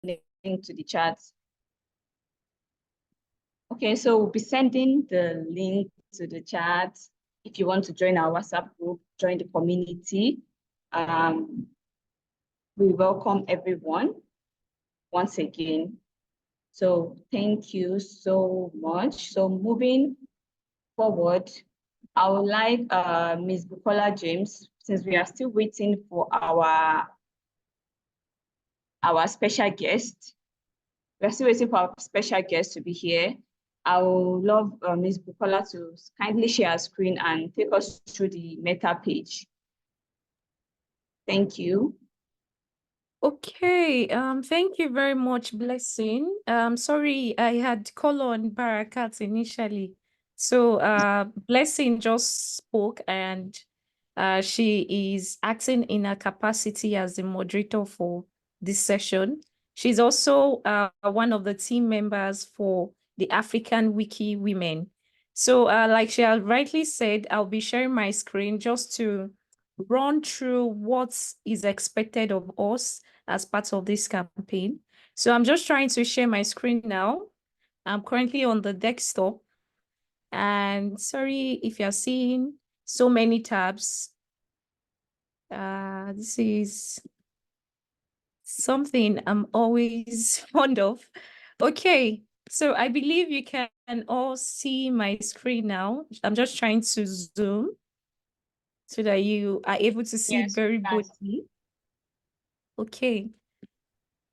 link to the chat. Okay, so we'll be sending the link to the chat. If you want to join our WhatsApp group, join the community. We welcome everyone once again. So thank you so much. So moving forward, I would like Ms. Bukola James, since we are still waiting for our special guest. We're still waiting for our special guest to be here. I would love Ms. Bukola to kindly share her screen and take us through the meta page. Thank you. Okay, thank you very much, Blessing. Sorry, I had call on Barakat initially. So Blessing just spoke and she is acting in her capacity as the moderator for this session. She's also one of the team members for the African Wiki Women. So like she had rightly said, I'll be sharing my screen just to run through what is expected of us as part of this campaign. So I'm just trying to share my screen now. I'm currently on the desktop. And sorry if you're seeing so many tabs. This is something I'm always fond of. Okay, so I believe you can all see my screen now. I'm just trying to zoom so that you are able to see it very boldly. Okay.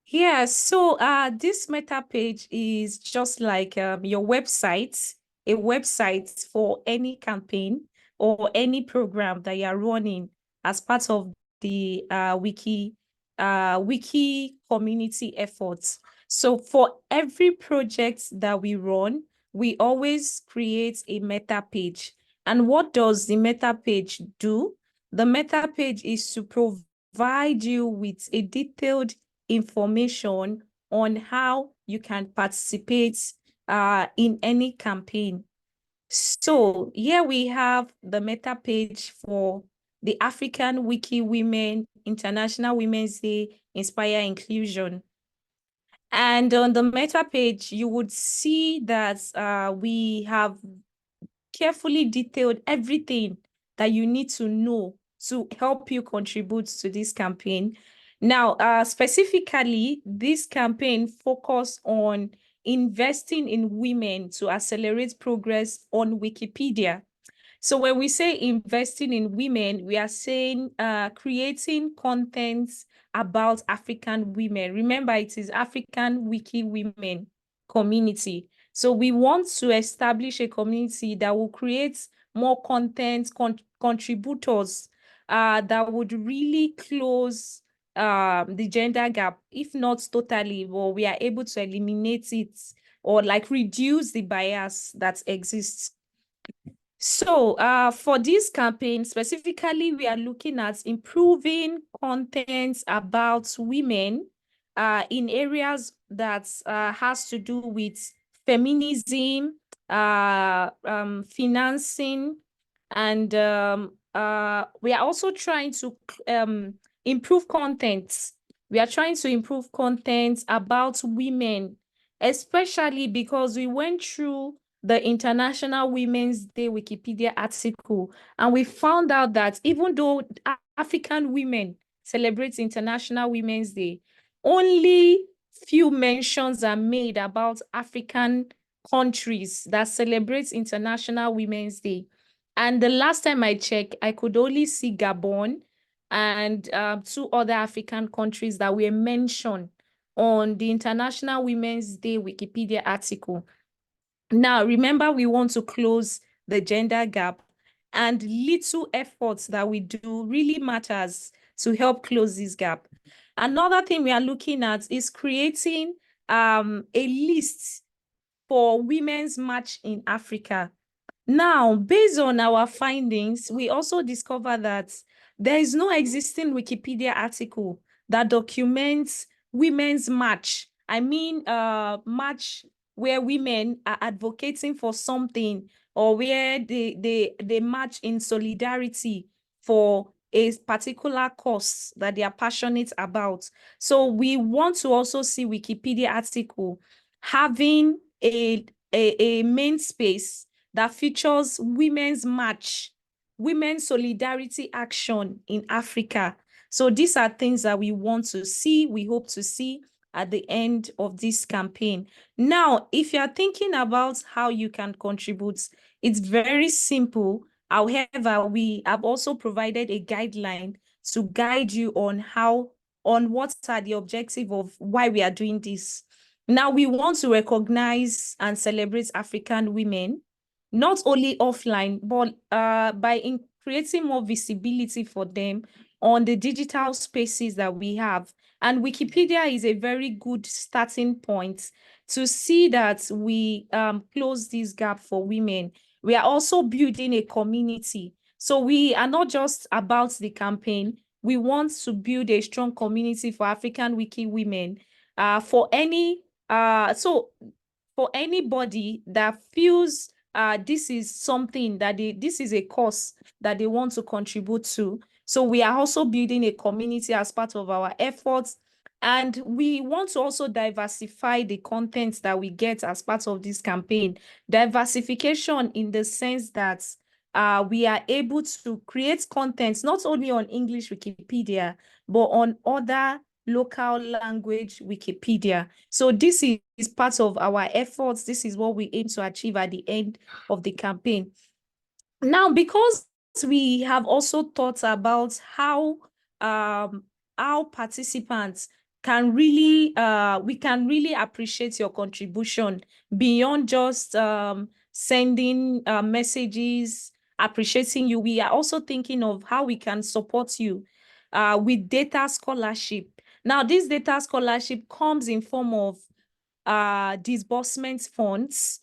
Yeah, so this meta page is just like your website, a website for any campaign or any program that you're running as part of the wiki community efforts. So for every project that we run, we always create a meta page. And what does the meta page do? The meta page is to provide you with a detailed information on how you can participate in any campaign. So here we have the meta page for the African Wiki Women International Women's Day Inspire Inclusion. And on the meta page, you would see that we have carefully detailed everything that you need to know to help you contribute to this campaign. Now, specifically, this campaign focused on investing in women to accelerate progress on Wikipedia. So when we say investing in women, we are saying creating content about African women. Remember, it is African Wiki Women community. So we want to establish a community that will create more content, contributors that would really close the gender gap, if not totally, well, we are able to eliminate it or like reduce the bias that exists. So for this campaign, specifically, we are looking at improving content about women in areas that has to do with feminism, financing, and we are also trying to improve content. We are trying to improve content about women, especially because we went through the International Women's Day Wikipedia article, and we found out that even though African women celebrate International Women's Day, only few mentions are made about African countries that celebrate International Women's Day. And the last time I checked, I could only see Gabon and 2 other African countries that were mentioned on the International Women's Day Wikipedia article. Now, remember, we want to close the gender gap, and little efforts that we do really matters to help close this gap. Another thing we are looking at is creating a list for Women's March in Africa. Now, based on our findings, we also discover that there is no existing Wikipedia article that documents Women's March. I mean, march where women are advocating for something or where they march in solidarity for a particular cause that they are passionate about. So we want to also see Wikipedia article having a main space that features women's march, women's solidarity action in Africa. So these are things that we want to see, we hope to see at the end of this campaign. Now, if you're thinking about how you can contribute, it's very simple. However, we have also provided a guideline to guide you on what are the objective of why we are doing this. Now, we want to recognize and celebrate African women, not only offline, but by creating more visibility for them on the digital spaces that we have. And Wikipedia is a very good starting point to see that we close this gap for women. We are also building a community. So we are not just about the campaign. We want to build a strong community for African Wiki women. For anybody that feels this is something that this is a cause that they want to contribute to. So we are also building a community as part of our efforts. And we want to also diversify the content that we get as part of this campaign. Diversification in the sense that we are able to create content not only on English Wikipedia, but on other local language Wikipedia. So this is part of our efforts. This is what we aim to achieve at the end of the campaign. Now, because we have also thought about how participants can really, we can really appreciate your contribution beyond just sending messages, appreciating you. We are also thinking of how we can support you with data scholarship. Now, this data scholarship comes in form of disbursement funds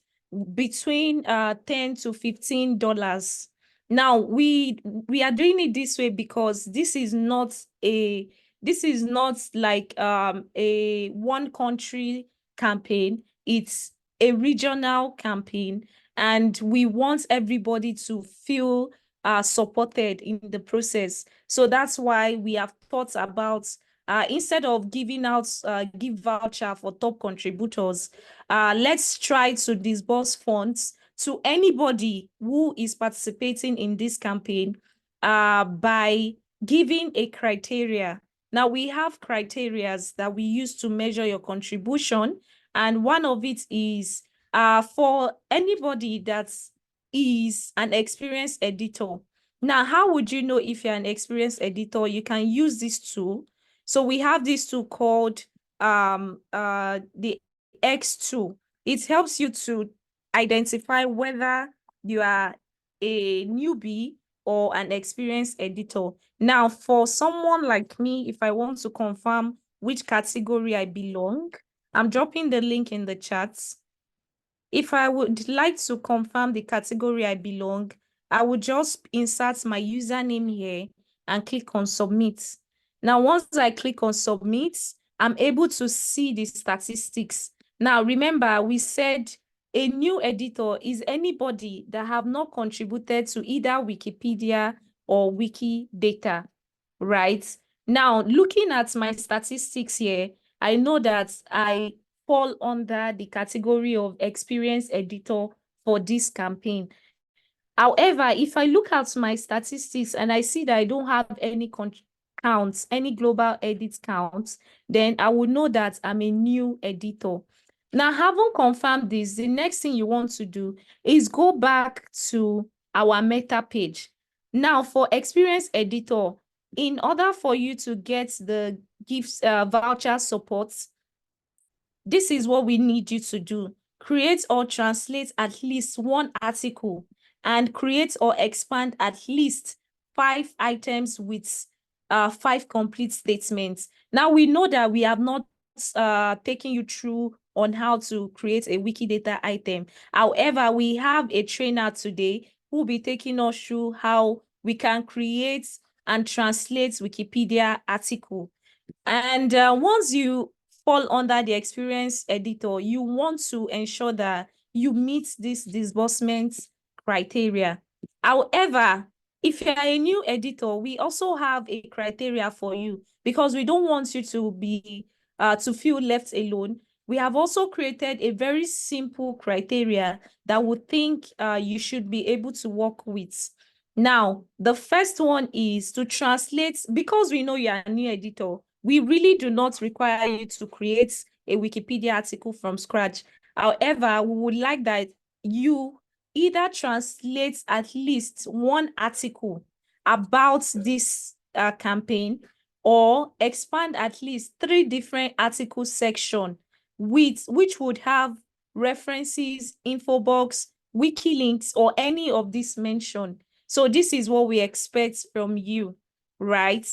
between $10 to $15. Now, we are doing it this way because this is not like a one country campaign. It's a regional campaign, and we want everybody to feel supported in the process. So that's why we have thought about instead of giving out gift voucher for top contributors, let's try to disburse funds to anybody who is participating in this campaign by giving a criteria. Now, we have criteria that we use to measure your contribution, and one of it is for anybody that is an experienced editor. Now, how would you know if you're an experienced editor? You can use this tool. So we have this tool called the X tool. It helps you to identify whether you are a newbie or an experienced editor. Now, for someone like me, if I want to confirm which category I belong, I'm dropping the link in the chat. If I would like to confirm the category I belong, I would just insert my username here and click on submit. Now, once I click on submit, I'm able to see the statistics. Now, remember, we said a new editor is anybody that have not contributed to either Wikipedia or Wikidata, right? Now, looking at my statistics here, I know that I fall under the category of experienced editor for this campaign. However, if I look at my statistics and I see that I don't have any counts, any global edit counts, then I would know that I'm a new editor. Now, having confirmed this, the next thing you want to do is go back to our meta page. Now, for experienced editor, in order for you to get the gifts voucher support, this is what we need you to do. Create or translate at least one article and create or expand at least 5 items with 5 complete statements. Now, we know that we have not taken you through on how to create a Wikidata item. However, we have a trainer today who will be taking us through how we can create and translate Wikipedia article. And once you fall under the experience editor, you want to ensure that you meet this disbursement criteria. However, if you're a new editor, we also have a criteria for you because we don't want you to be to feel left alone. We have also created a very simple criteria that we think you should be able to work with. Now, the first one is to translate, because we know you're a new editor, we really do not require you to create a Wikipedia article from scratch. However, we would like that you either translate at least one article about this campaign, or expand at least 3 different article sections which would have references, info box, wiki links, or any of this mentioned. So this is what we expect from you, right?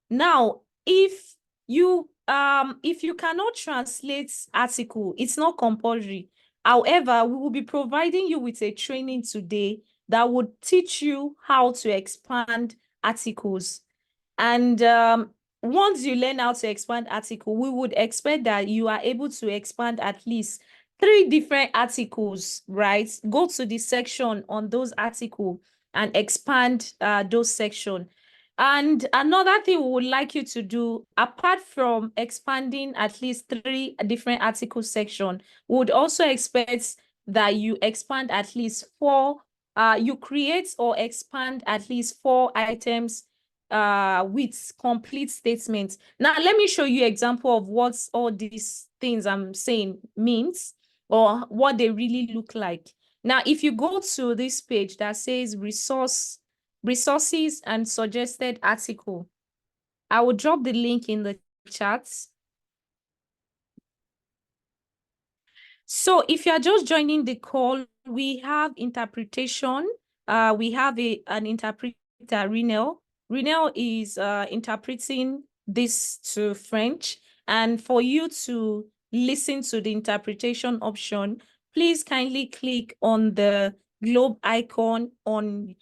Now, if you cannot translate article, it's not compulsory. However, we will be providing you with a training today that would teach you how to expand articles. And once you learn how to expand article, we would expect that you are able to expand at least 3 different articles, right? Go to the section on those articles and expand those sections. And another thing we would like you to do, apart from expanding at least 3 different article sections, we would also expect that you expand at least 4, you create or expand at least 4 items with complete statements. Now, let me show you an example of what all these things I'm saying means, or what they really look like. Now, if you go to this page that says resources and suggested article, I will drop the link in the chat. So if you are just joining the call, we have interpretation. We have an interpreter, Rinel. Rinel is interpreting this to French. And for you to listen to the interpretation option, please kindly click on the globe icon on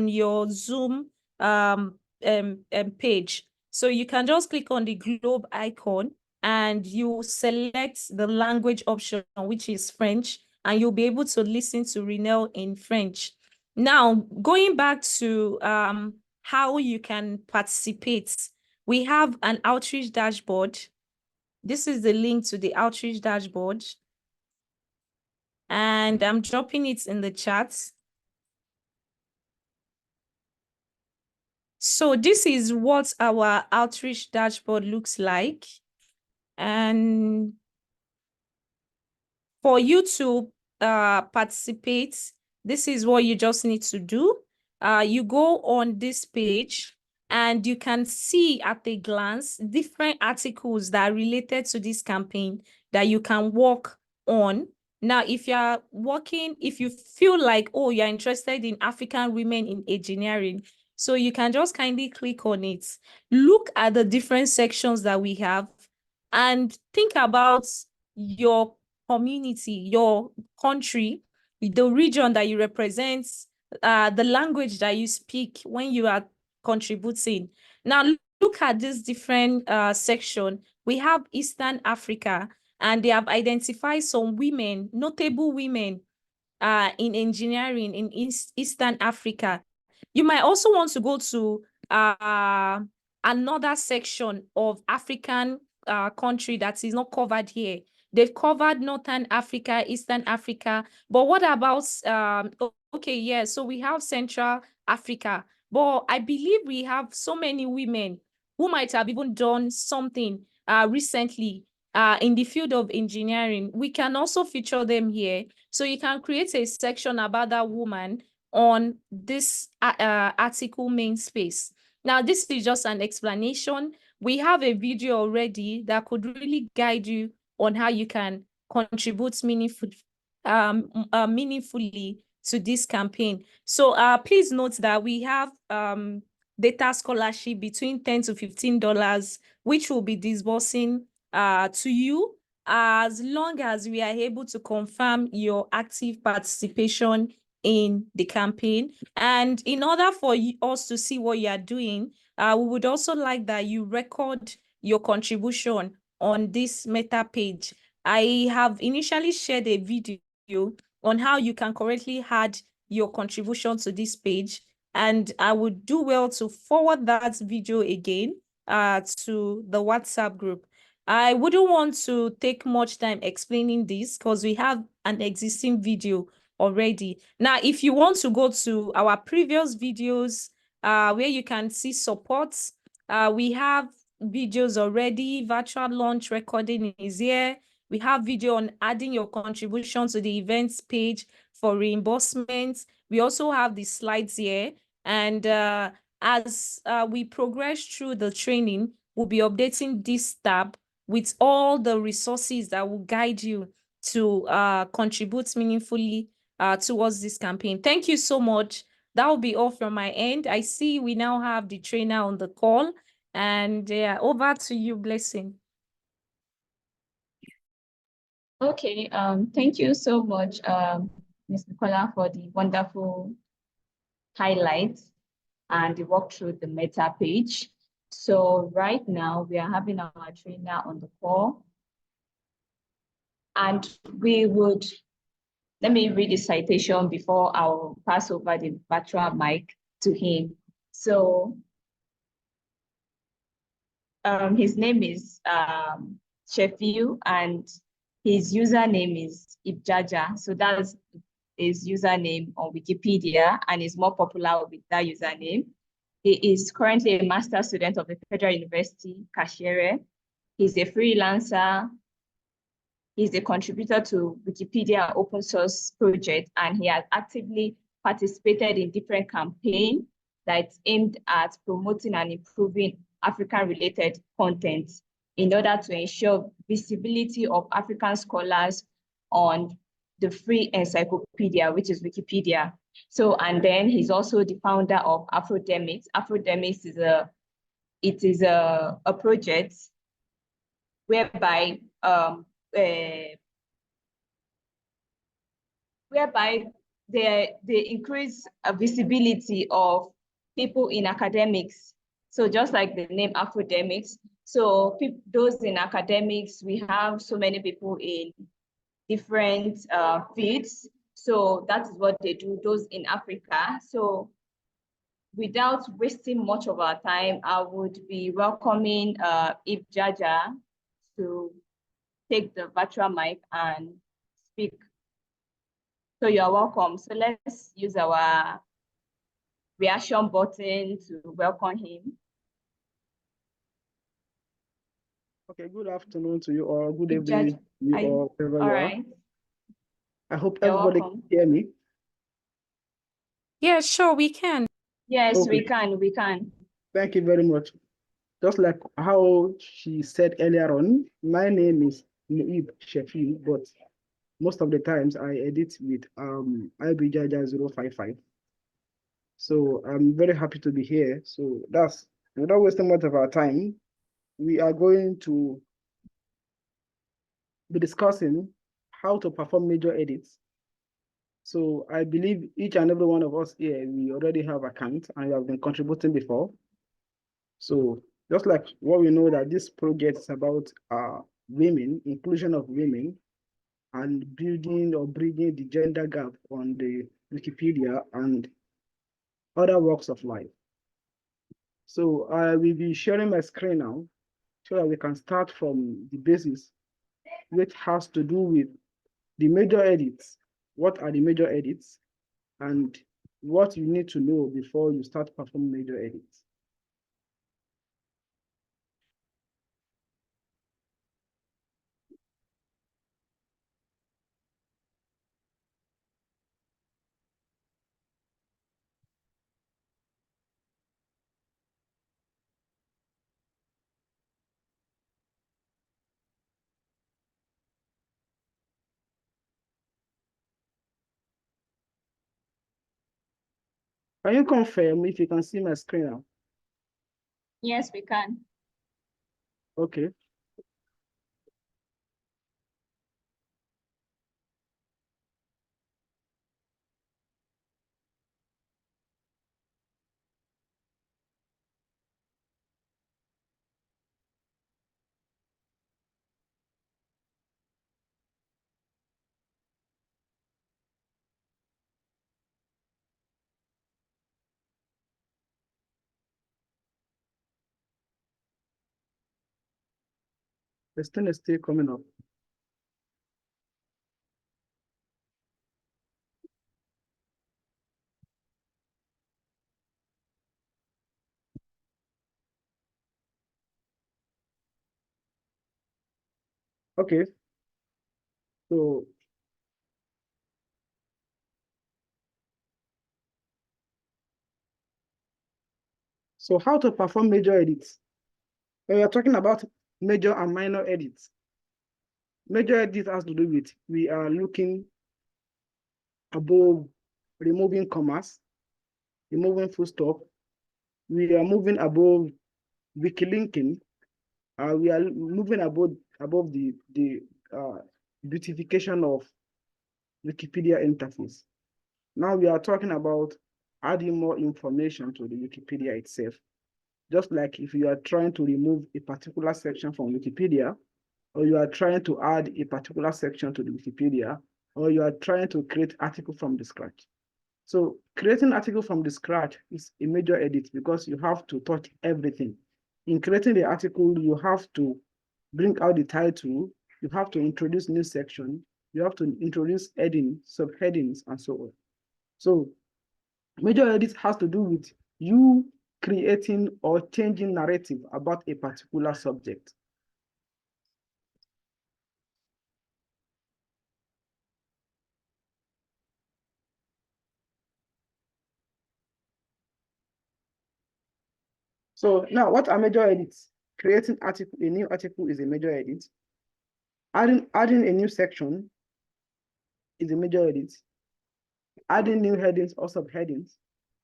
your Zoom page. So you can just click on the globe icon and you select the language option, which is French, and you'll be able to listen to Rinel in French. Now, going back to how you can participate, we have an outreach dashboard. This is the link to the outreach dashboard, and I'm dropping it in the chat. So this is what our outreach dashboard looks like. And for you to participate, this is what you just need to do. You go on this page and you can see at a glance different articles that are related to this campaign that you can work on. Now, if you feel like, oh, you're interested in African women in engineering, so you can just kindly click on it. Look at the different sections that we have and think about your community, your country, the region that you represent, the language that you speak when you are contributing. Now, look at this different section. We have Eastern Africa, and they have identified some women, notable women in engineering in Eastern Africa. You might also want to go to another section of African country that is not covered here. They've covered Northern Africa, Eastern Africa, but what about, okay, yeah, so we have Central Africa, but I believe we have so many women who might have even done something recently in the field of engineering. We can also feature them here. So you can create a section about that woman on this article main space. Now, this is just an explanation. We have a video already that could really guide you on how you can contribute meaningfully to this campaign. So please note that we have data scholarship between $10 to $15, which will be disbursing to you as long as we are able to confirm your active participation in the campaign. And in order for us to see what you are doing, we would also like that you record your contribution on this meta page. I have initially shared a video on how you can correctly add your contribution to this page. And I would do well to forward that video again to the WhatsApp group. I wouldn't want to take much time explaining this because we have an existing video already. Now, if you want to go to our previous videos where you can see supports, we have videos already. Virtual launch recording is here. We have video on adding your contribution to the events page for reimbursement. We also have the slides here. And as we progress through the training, we'll be updating this tab with all the resources that will guide you to contribute meaningfully towards this campaign. Thank you so much. That will be all from my end. I see we now have the trainer on the call. And over to you, Blessing. Okay, thank you so much, Ms. Nicola, for the wonderful highlights and the walk through the meta page. So right now we are having our trainer on the call, and let me read the citation before I'll pass over the virtual mic to him. So his name is Shefiu, and his username is Ibjaja. So that's his username on Wikipedia, and is more popular with that username. He is currently a master's student of the Federal University, Kashere. He's a freelancer. He's a contributor to Wikipedia open source project, and he has actively participated in different campaigns that's aimed at promoting and improving African-related content in order to ensure visibility of African scholars on the free encyclopedia, which is Wikipedia. So, and then he's also the founder of Afrodemics. Afrodemics is a project whereby whereby they increase visibility of people in academics. So just like the name academics, so those in academics, we have so many people in different fields. So that is what they do, those in Africa. So without wasting much of our time, I would be welcoming Ibjaja to take the virtual mic and speak. So you're welcome. So let's use our reaction button to welcome him. Okay, good afternoon to you all. Good evening to you all, wherever you are. I hope everybody can hear me. Yeah, sure, we can. Yes, okay. We can. Thank you very much. Just like how she said earlier on, my name is Muib Shefi, but most of the times I edit with IBJaja055. So I'm very happy to be here. So that's, without wasting much of our time, we are going to be discussing how to perform major edits. So I believe each and every one of us here, we already have accounts and we have been contributing before. So just like what we know that this project is about women, inclusion of women, and building or bridging the gender gap on the Wikipedia and other walks of life. So I will be sharing my screen now so that we can start from the basis, which has to do with the major edits. What are the major edits? And what you need to know before you start performing major edits. Can you confirm if you can see my screen now? Yes, we can. Okay. The thing is still coming up. Okay. So how to perform major edits? When we are talking about major and minor edits, major edits has to do with we are looking above, removing commas, removing full stop. We are moving above wiki linking. We are moving above the beautification of Wikipedia interface. Now we are talking about adding more information to the Wikipedia itself. Just like if you are trying to remove a particular section from Wikipedia, or you are trying to add a particular section to the Wikipedia, or you are trying to create article from the scratch. So creating article from the scratch is a major edit because you have to touch everything. In creating the article, you have to bring out the title, you have to introduce new section, you have to introduce heading, subheadings, and so on. So major edit has to do with you creating or changing narrative about a particular subject. So now what are major edits? Creating a new article is a major edit. Adding a new section is a major edit. Adding new headings or subheadings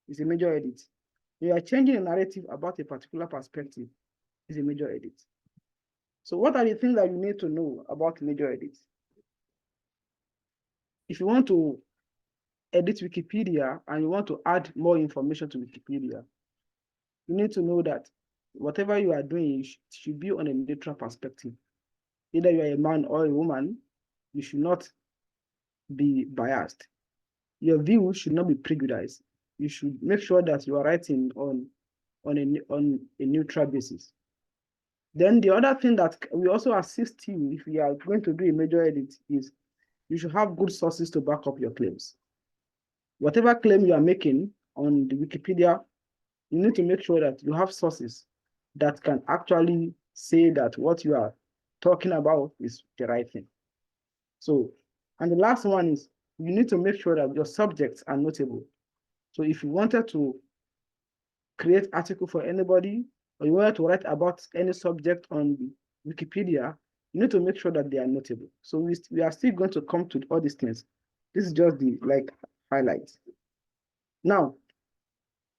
is a major edit. You are changing a narrative about a particular perspective is a major edit. So what are the things that you need to know about major edits? If you want to edit Wikipedia and you want to add more information to Wikipedia, you need to know that whatever you are doing should be on a neutral perspective. Either you are a man or a woman, you should not be biased. Your view should not be prejudiced. You should make sure that you are writing on a neutral basis. Then the other thing that we also assist you if you are going to do a major edit is you should have good sources to back up your claims. Whatever claim you are making on the Wikipedia, you need to make sure that you have sources that can actually say that what you are talking about is the right thing. So, and the last one is you need to make sure that your subjects are notable. So if you wanted to create article for anybody, or you wanted to write about any subject on Wikipedia, you need to make sure that they are notable. So we are still going to come to all these things. This is just the highlights. Now,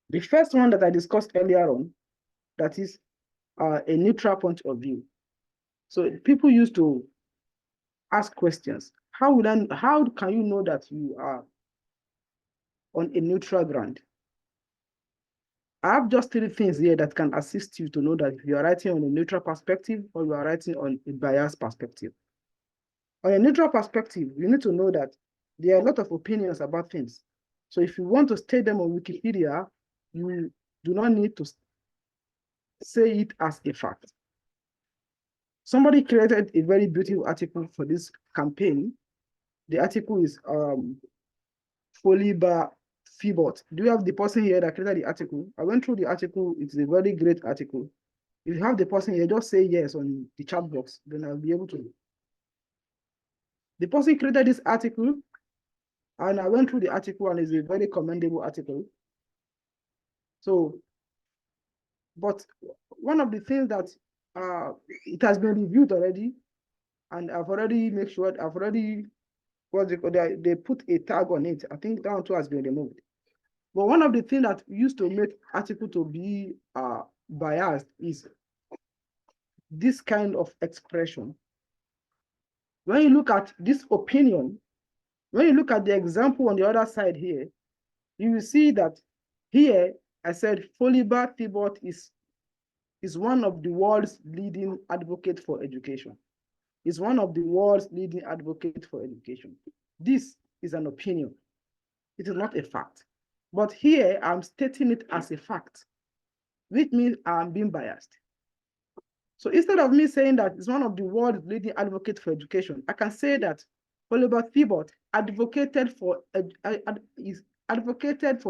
the first one that I discussed earlier on, that is a neutral point of view. So people used to ask questions. How can you know that you are on a neutral ground? I have just 3 things here that can assist you to know that if you are writing on a neutral perspective or you are writing on a biased perspective. On a neutral perspective, you need to know that there are a lot of opinions about things. So if you want to state them on Wikipedia, you do not need to say it as a fact. Somebody created a very beautiful article for this campaign. The article is Foliba Fibot. Do you have the person here that created the article? I went through the article. It's a very great article. If you have the person here, just say yes on the chat box, then I'll be able to. The person created this article, and I went through the article, and it's a very commendable article. So, but one of the things that it has been reviewed already, and I've already made sure they put a tag on it. I think that one too has been removed. But one of the things that used to make article to be biased is this kind of expression. When you look at this opinion, when you look at the example on the other side here, you will see that here I said Foliba Thibot is one of the world's leading advocates for education. Is one of the world's leading advocates for education. This is an opinion. It is not a fact. But here I'm stating it as a fact, which means I'm being biased. So instead of me saying that it's one of the world's leading advocates for education, I can say that Oliver Thibault advocated for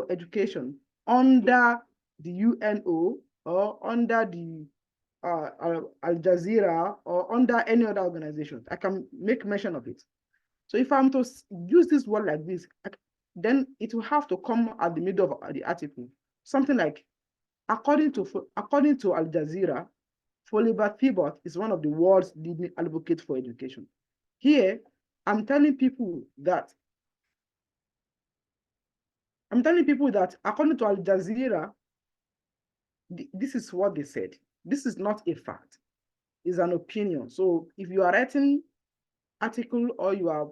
education under the UNO or under the Al Jazeera or under any other organization. I can make mention of it. So if I'm to use this word like this, then it will have to come at the middle of the article. Something like, according to Al Jazeera, Oliver Thibault is one of the world's leading advocates for education. Here, I'm telling people that according to Al Jazeera, this is what they said. This is not a fact. It's an opinion. So if you are writing article or you are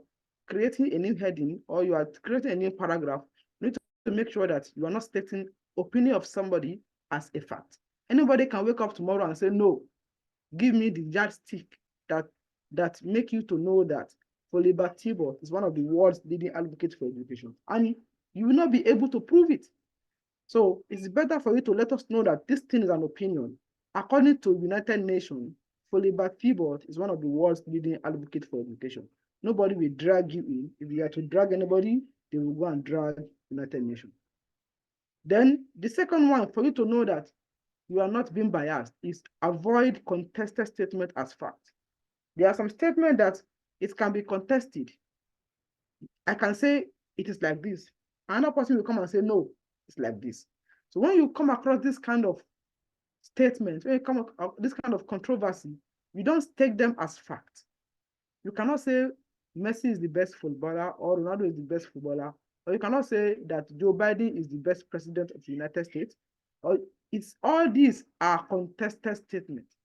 creating a new heading or you are creating a new paragraph, you need to make sure that you are not stating opinion of somebody as a fact. Anybody can wake up tomorrow and say, no, give me the yardstick that make you to know that Oliver Thibault is one of the world's leading advocates for education. And you will not be able to prove it. So it's better for you to let us know that this thing is an opinion. According to United Nations, Oliver Thibault is one of the world's leading advocates for education. Nobody will drag you in. If you are to drag anybody, they will go and drag United Nations. Then the second one, for you to know that you are not being biased, is avoid contested statement as fact. There are some statements that it can be contested. I can say it is like this. Another person will come and say, no, it's like this. So when you come across this kind of statement, when you come across this kind of controversy, you don't take them as fact. You cannot say Messi is the best footballer or Ronaldo is the best footballer, or you cannot say that Joe Biden is the best president of the United States. Or it's all these are contested statements.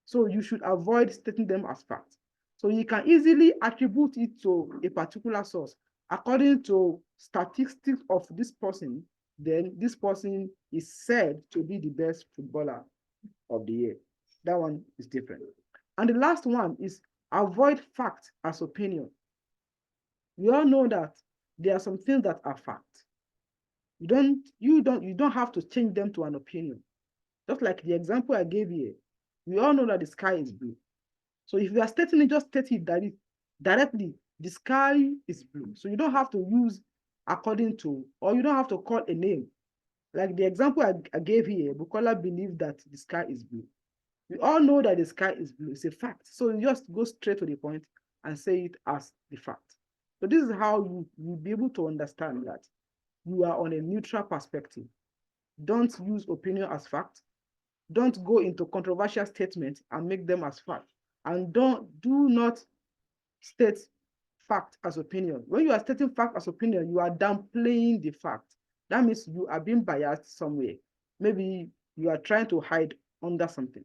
So you should avoid stating them as fact. So you can easily attribute it to a particular source. According to statistics of this person, then this person is said to be the best footballer of the year. That one is different. And the last one is avoid fact as opinion. We all know that there are some things that are fact. You don't have to change them to an opinion. Just like the example I gave here, we all know that the sky is blue. So if you are stating it, just state it directly, the sky is blue. So you don't have to use according to, or you don't have to call a name. Like the example I gave here, Bukola believes that the sky is blue. We all know that the sky is blue. It's a fact. So you just go straight to the point and say it as the fact. So this is how you'll be able to understand that you are on a neutral perspective. Don't use opinion as fact. Don't go into controversial statements and make them as fact. And do not state fact as opinion. When you are stating fact as opinion, you are downplaying the fact. That means you are being biased somewhere. Maybe you are trying to hide under something.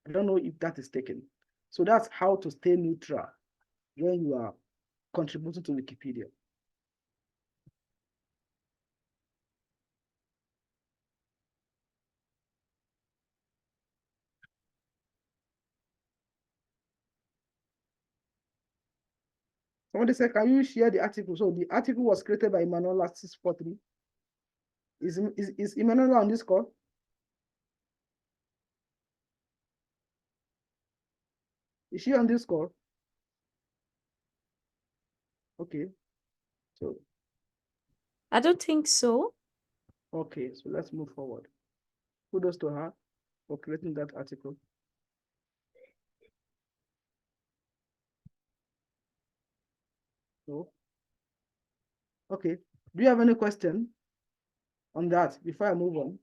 I don't know if that is taken. So that's how to stay neutral when you are contributing to Wikipedia. Somebody said, can you share the article? So the article was created by Emmanuel 643. Is Emmanuel on this call? Is she on this call? Okay. So I don't think so. okay, so let's move forward. Kudos to her for creating that article. So, okay. Do you have any question on that before I move on?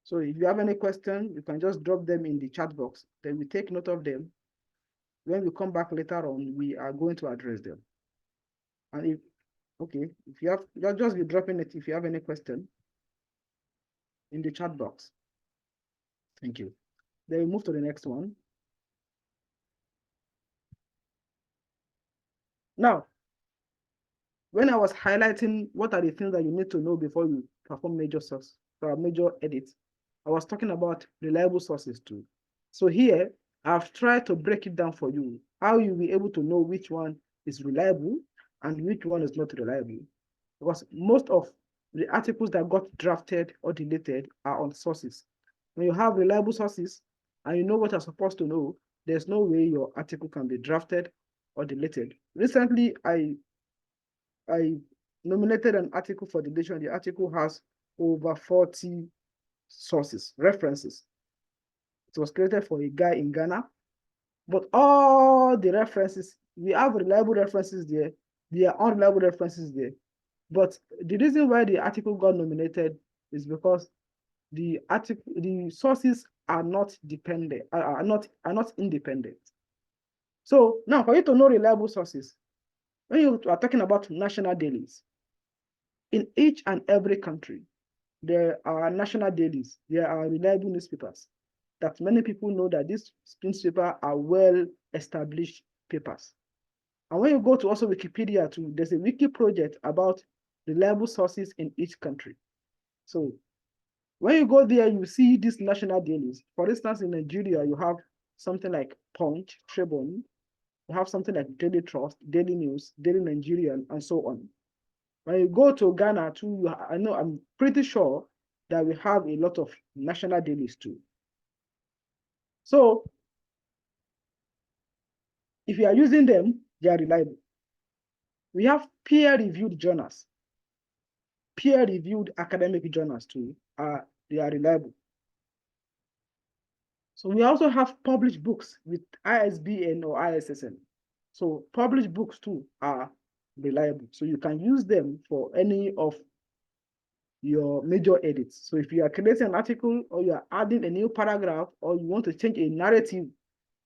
So if you have any question, you can just drop them in the chat box. Then we take note of them. When we come back later on, we are going to address them. And if you have, just be dropping it if you have any question in the chat box. Thank you. Then we move to the next one. Now, when I was highlighting what are the things that you need to know before you perform major edits, I was talking about reliable sources too. So here, I've tried to break it down for you, how you'll be able to know which one is reliable and which one is not reliable. Because most of the articles that got drafted or deleted are on sources. When you have reliable sources and you know what you're supposed to know, there's no way your article can be drafted or deleted. Recently, I nominated an article for deletion. The article has over 40 sources, references. It was created for a guy in Ghana, but all the references, we have reliable references there, there are unreliable references there. But the reason why the article got nominated is because the sources are not dependent, are not independent. So now for you to know reliable sources, when you are talking about national dailies, in each and every country, there are national dailies, there are reliable newspapers that many people know that these newspapers are well-established papers. And when you go to also Wikipedia too, there's a wiki project about reliable sources in each country. So when you go there, you see these national dailies. For instance, in Nigeria, you have something like Punch, Tribune, you have something like Daily Trust, Daily News, Daily Nigerian, and so on. When you go to Ghana too, I'm pretty sure that we have a lot of national dailies too. So if you are using them, they are reliable. We have peer-reviewed journals. Peer-reviewed academic journals too, they are reliable. So we also have published books with ISBN or ISSN. So published books too are reliable. So you can use them for any of your major edits. So if you are creating an article or you are adding a new paragraph or you want to change a narrative,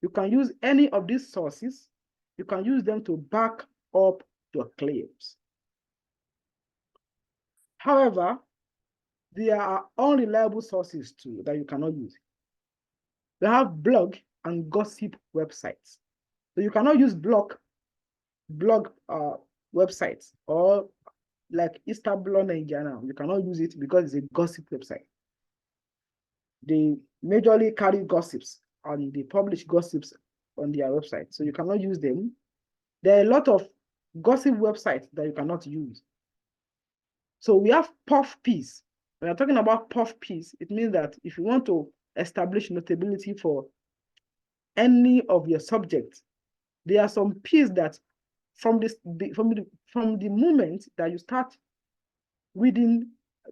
you can use any of these sources. You can use them to back up your claims. However, there are unreliable sources too that you cannot use. They have blog and gossip websites. So you cannot use blog websites or like Istanbul, Nigeria. You cannot use it because it's a gossip website. They majorly carry gossips and they publish gossips on their website. So you cannot use them. There are a lot of gossip websites that you cannot use. So we have puff piece. When we're talking about puff piece, it means that if you want to establish notability for any of your subjects, there are some piece that from the moment that you start reading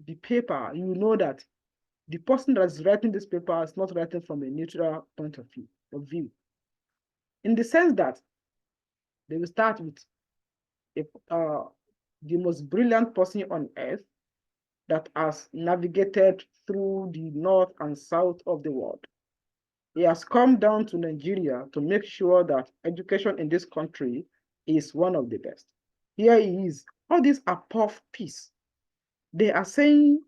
the paper, you know that the person that's writing this paper is not writing from a neutral point of view. In the sense that they will start with the most brilliant person on earth that has navigated through the north and south of the world. He has come down to Nigeria to make sure that education in this country is one of the best. Here he is. All these are puff piece. They are saying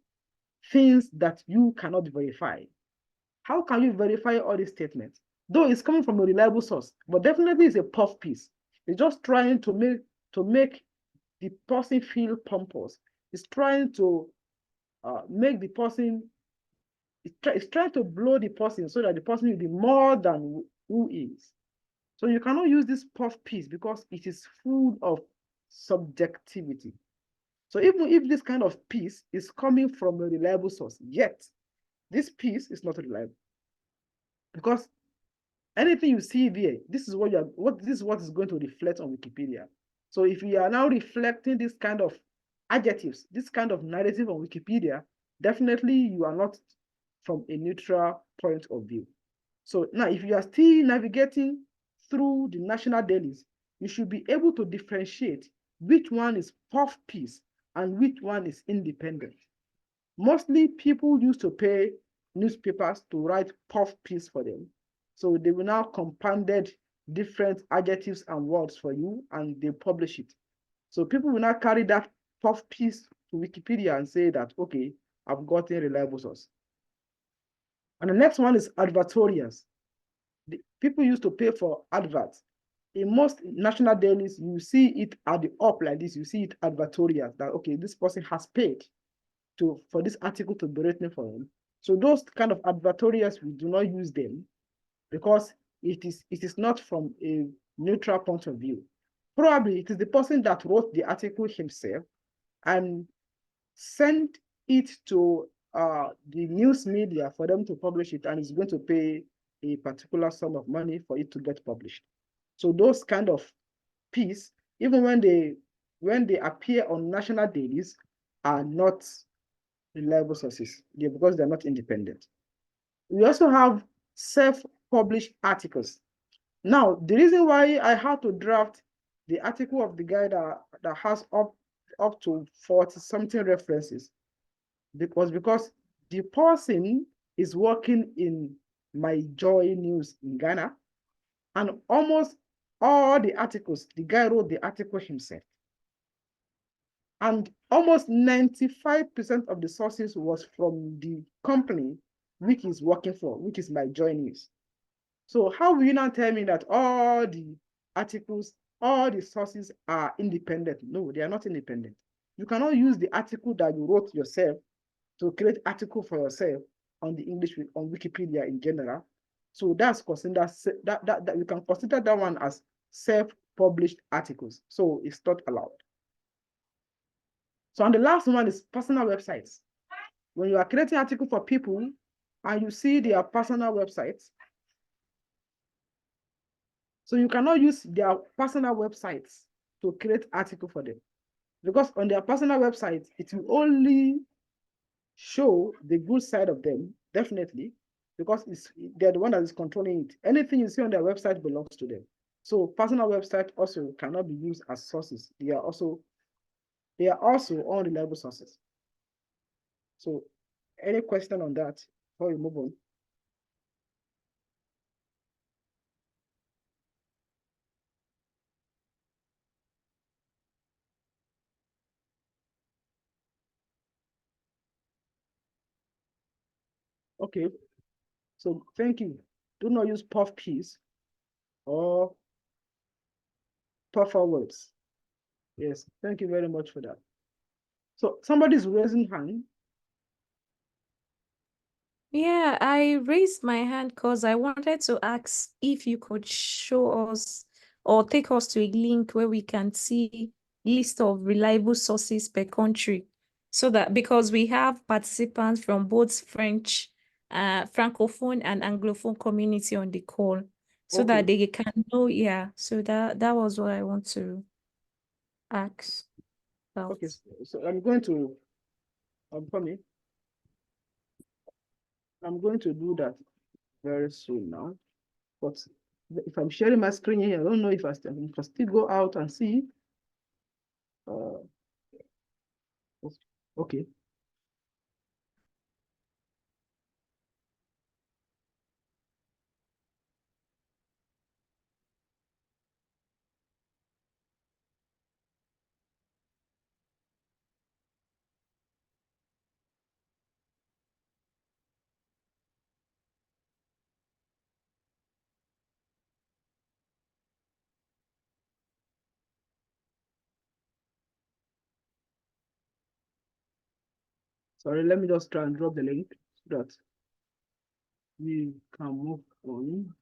things that you cannot verify. How can you verify all these statements? Though it's coming from a reliable source, but definitely it's a puff piece. It's just trying to make the person feel pompous. It's trying to make the person, it's trying to blow the person so that the person will be more than who is. So you cannot use this puff piece because it is full of subjectivity. So even if this kind of piece is coming from a reliable source, yet this piece is not reliable. Because anything you see there, this is what is going to reflect on Wikipedia. So if you are now reflecting this kind of adjectives, this kind of narrative on Wikipedia, definitely you are not from a neutral point of view. So now if you are still navigating through the national dailies, you should be able to differentiate which one is puff piece and which one is independent. Mostly people used to pay newspapers to write puff piece for them. So they will now compounded different adjectives and words for you and they publish it. So people will now carry that puff piece to Wikipedia and say that, okay, I've got a reliable source. And the next one is advertorials. People used to pay for adverts. In most national dailies, you see it at the up like this, you see it advertorials that, okay, this person has paid for this article to be written for him. So those kind of advertorials, we do not use them because it is not from a neutral point of view. Probably it is the person that wrote the article himself and sent it to the news media for them to publish it, and it's going to pay a particular sum of money for it to get published. So those kind of piece, even when they appear on national dailies, are not reliable sources because they're not independent. We also have self-published articles. Now, the reason why I had to draft the article of the guy that has up to 40-something references because the person is working in My Joy News in Ghana, and almost all the articles, the guy wrote the article himself. And almost 95% of the sources was from the company which is working for, which is My Joy News. So how will you now tell me that all the articles, all the sources are independent? No, they are not independent. You cannot use the article that you wrote yourself to create article for yourself on the English, on Wikipedia in general. So that's considered that you can consider that one as self-published articles. So it's not allowed. So, and the last one is personal websites. When you are creating article for people and you see their personal websites, so you cannot use their personal websites to create article for them, because on their personal website, it will only show the good side of them, definitely, because they're the one that is controlling it. Anything you see on their website belongs to them. So personal website also cannot be used as sources. They are also unreliable sources. So any question on that before we move on? Okay, so thank you. Do not use puff keys or puffer words. Yes, thank you very much for that. So somebody's raising hand. Yeah, I raised my hand because I wanted to ask if you could show us or take us to a link where we can see list of reliable sources per country. So that because we have participants from both French, Francophone and Anglophone community on the call, so Okay. that they can know, yeah. So that was what I want to ask about. Okay, so I'm coming. I'm going to do that very soon now. But if I'm sharing my screen here, I don't know if I can still go out and see. Okay. Sorry, let me just try and drop the link so that we can move on.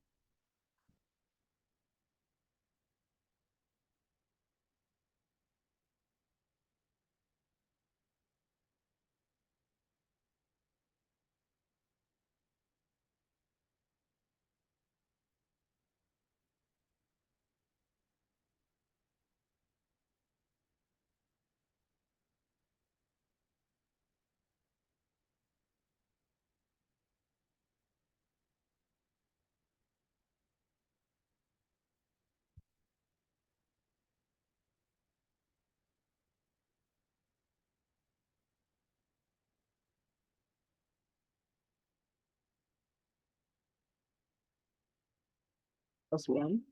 That's one.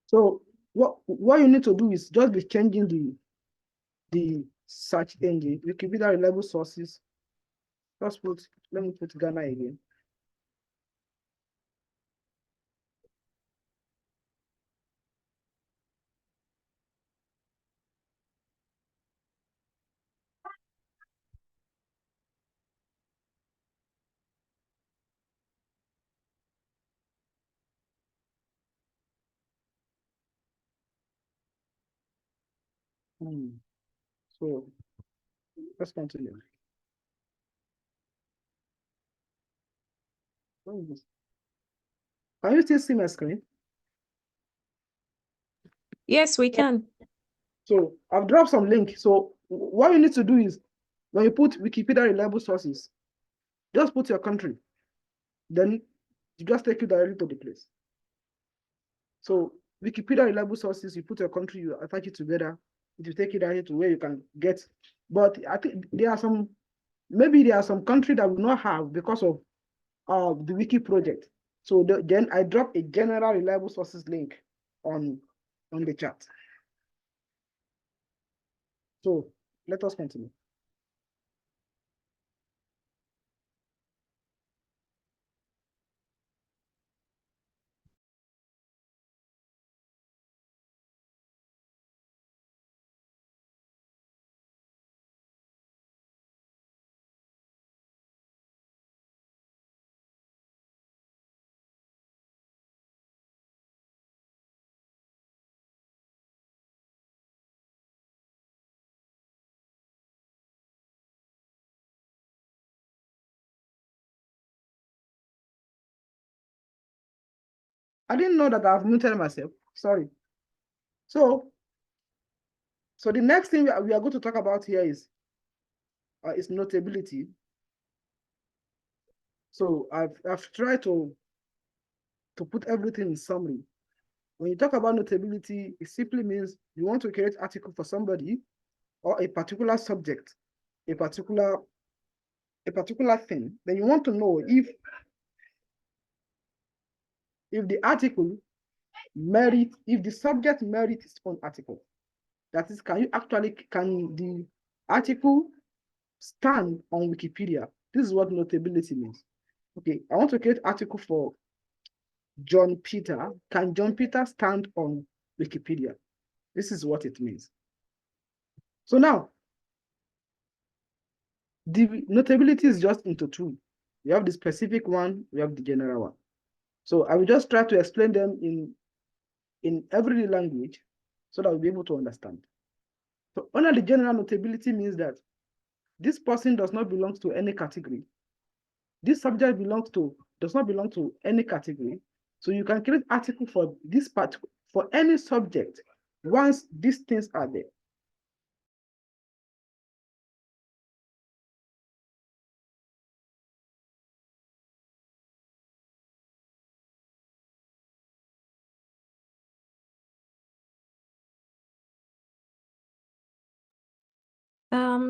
So what you need to do is just be changing the search engine. Wikipedia reliable sources. Let me put Ghana again. So let's continue. Can you still see my screen? Yes, we can. So I've dropped some link. So what you need to do is when you put Wikipedia reliable sources, just put your country. Then you just take you directly to the place. So Wikipedia reliable sources, you put your country, you attach it together, it will take you directly to where you can get. But I think there are some, maybe there are some countries that will not have because of the wiki project. So then I drop a general reliable sources link on the chat. So let us continue. I didn't know that I've muted myself. Sorry. So the next thing we are going to talk about here is notability. So I've tried to put everything in summary. When you talk about notability, it simply means you want to create an article for somebody or a particular subject, a particular thing. Then you want to know if the article if the subject merits its own article. That is, can the article stand on Wikipedia? This is what notability means. Okay, I want to create an article for John Peter. Can John Peter stand on Wikipedia? This is what it means. So now, the notability is just into two. We have the specific one, we have the general one. So I will just try to explain them in every language so that we'll be able to understand. So under the general notability means that this person does not belong to any category. This subject does not belong to any category. So you can create article for this part for any subject once these things are there.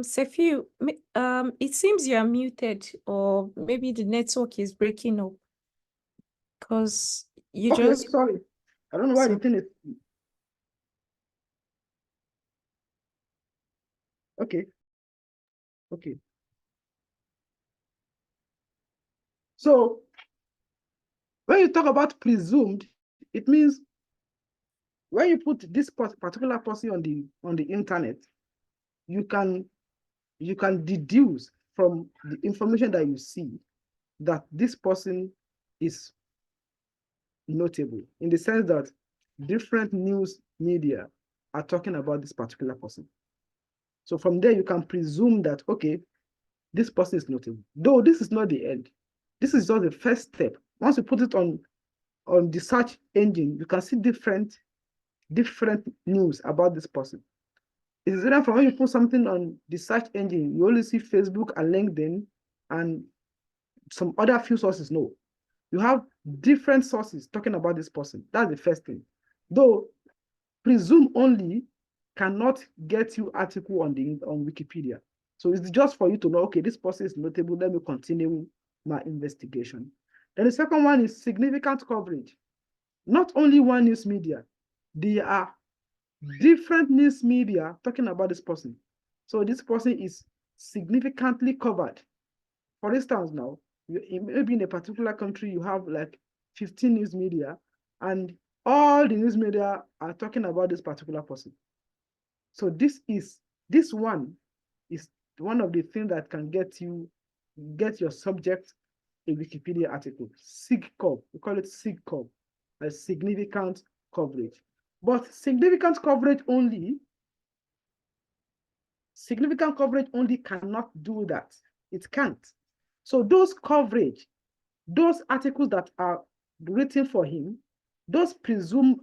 Sefiu, it seems you are muted, or maybe the network is breaking up. Because you Okay, just sorry. I don't know why the thing is. Okay. Okay. So when you talk about presumed, it means when you put this particular person on the internet, you can deduce from the information that you see that this person is notable in the sense that different news media are talking about this particular person. So from there, you can presume that, okay, this person is notable. Though this is not the end. This is just the first step. Once you put it on the search engine, you can see different news about this person. It is different from when you put something on the search engine, you only see Facebook and LinkedIn and some other few sources. No, you have different sources talking about this person. That's the first thing. Though presume only cannot get you article on Wikipedia. So it's just for you to know, okay, this person is notable. Let me continue my investigation. Then the second one is significant coverage. Not only one news media. there are different news media talking about this person. So this person is significantly covered. For instance, now, maybe in a particular country, you have like 15 news media, and all the news media are talking about this particular person. So this one is one of the things that can get your subject a Wikipedia article. SIGCOV, we call it SIGCOV, a significant coverage. But significant coverage only cannot do that. It can't. So those articles that are written for him, those presumed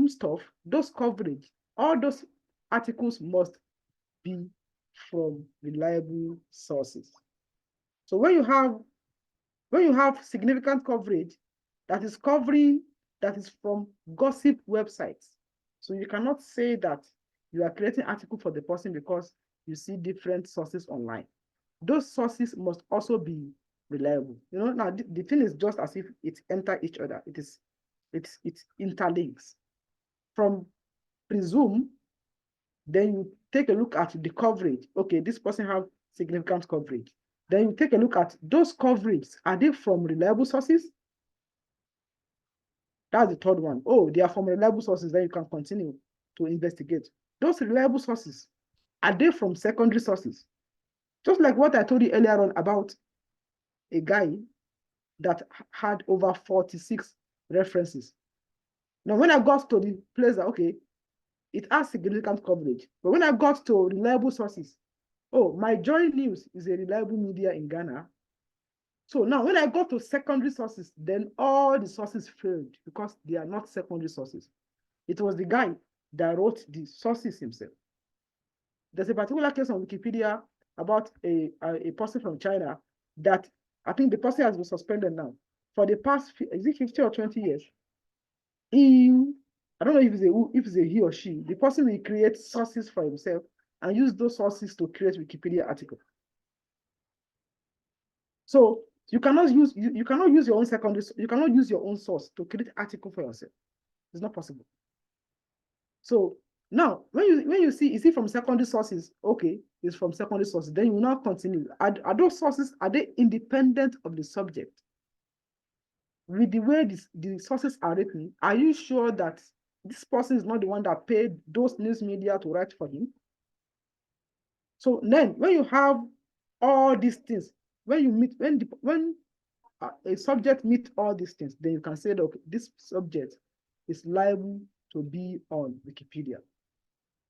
stuff, those coverage, all those articles must be from reliable sources. So when you have significant coverage that is from gossip websites, so you cannot say that you are creating article for the person because you see different sources online. Those sources must also be reliable. Now the thing is just as if it enter each other. It interlinks. From presume, then you take a look at the coverage. Okay, this person have significant coverage. Then you take a look at those coverages. Are they from reliable sources? That's the third one. Oh, they are from reliable sources. Then you can continue to investigate. Those reliable sources, are they from secondary sources? Just like what I told you earlier on about a guy that had over 46 references. Now, when I got to the place that, okay, it has significant coverage. But when I got to reliable sources, oh, My Joy News is a reliable media in Ghana. So now when I got to secondary sources, then all the sources failed because they are not secondary sources. It was the guy that wrote the sources himself. There's a particular case on Wikipedia about a person from China that I think the person has been suspended now for the past, is it 50 or 20 years? I don't know if it's a he or she. The person will create sources for himself and use those sources to create Wikipedia article. So you cannot use your own secondary. You cannot use your own source to create article for yourself. It's not possible. So now, when you see, is it from secondary sources? Okay, it's from secondary sources. Then you will now continue. Are those sources, are they independent of the subject? With the way the sources are written, are you sure that this person is not the one that paid those news media to write for him? So then, when you have all these things, when a subject meets all these things, then you can say that, okay, this subject is liable to be on Wikipedia.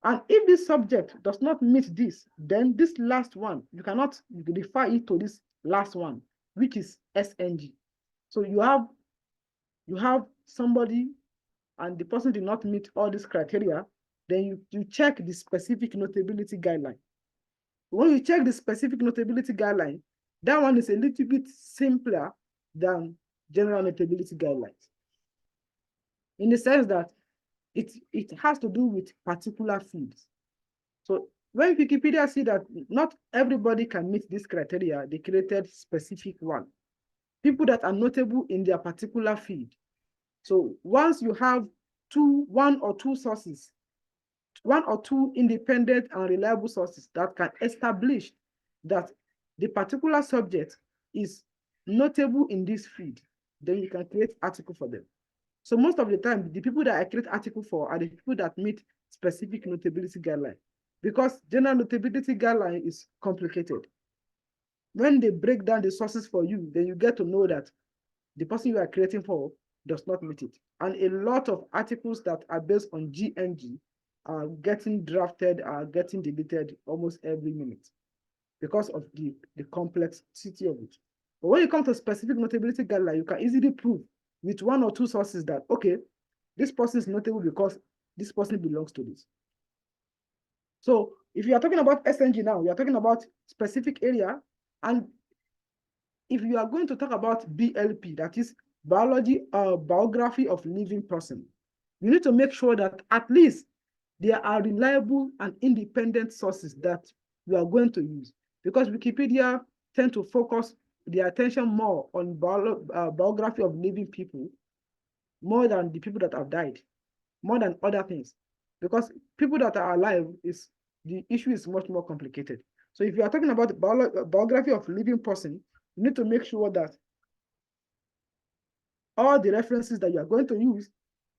And if this subject does not meet this, then this last one, you can refer it to this last one, which is SNG. So you have somebody and the person did not meet all these criteria, then you check the specific notability guideline. When you check the specific notability guideline, that one is a little bit simpler than general notability guidelines, in the sense that it has to do with particular fields. So when Wikipedia see that not everybody can meet this criteria, they created specific one. People that are notable in their particular field. So once you have one or two sources, one or two independent and reliable sources that can establish that the particular subject is notable in this field, then you can create article for them. So most of the time, the people that I create article for are the people that meet specific notability guideline, because general notability guideline is complicated. When they break down the sources for you, then you get to know that the person you are creating for does not meet it. And a lot of articles that are based on GNG are getting drafted, are getting deleted almost every minute because of the complexity of it. But when you come to specific notability guideline, you can easily prove with one or two sources that, okay, this person is notable because this person belongs to this. So if you are talking about SNG now, we are talking about specific area. And if you are going to talk about BLP, that is biography of living person, you need to make sure that at least there are reliable and independent sources that you are going to use, because Wikipedia tend to focus their attention more on biography of living people more than the people that have died. more than other things, because people that are alive, is the issue is much more complicated. So if you are talking about the biography of a living person, you need to make sure that all the references that you are going to use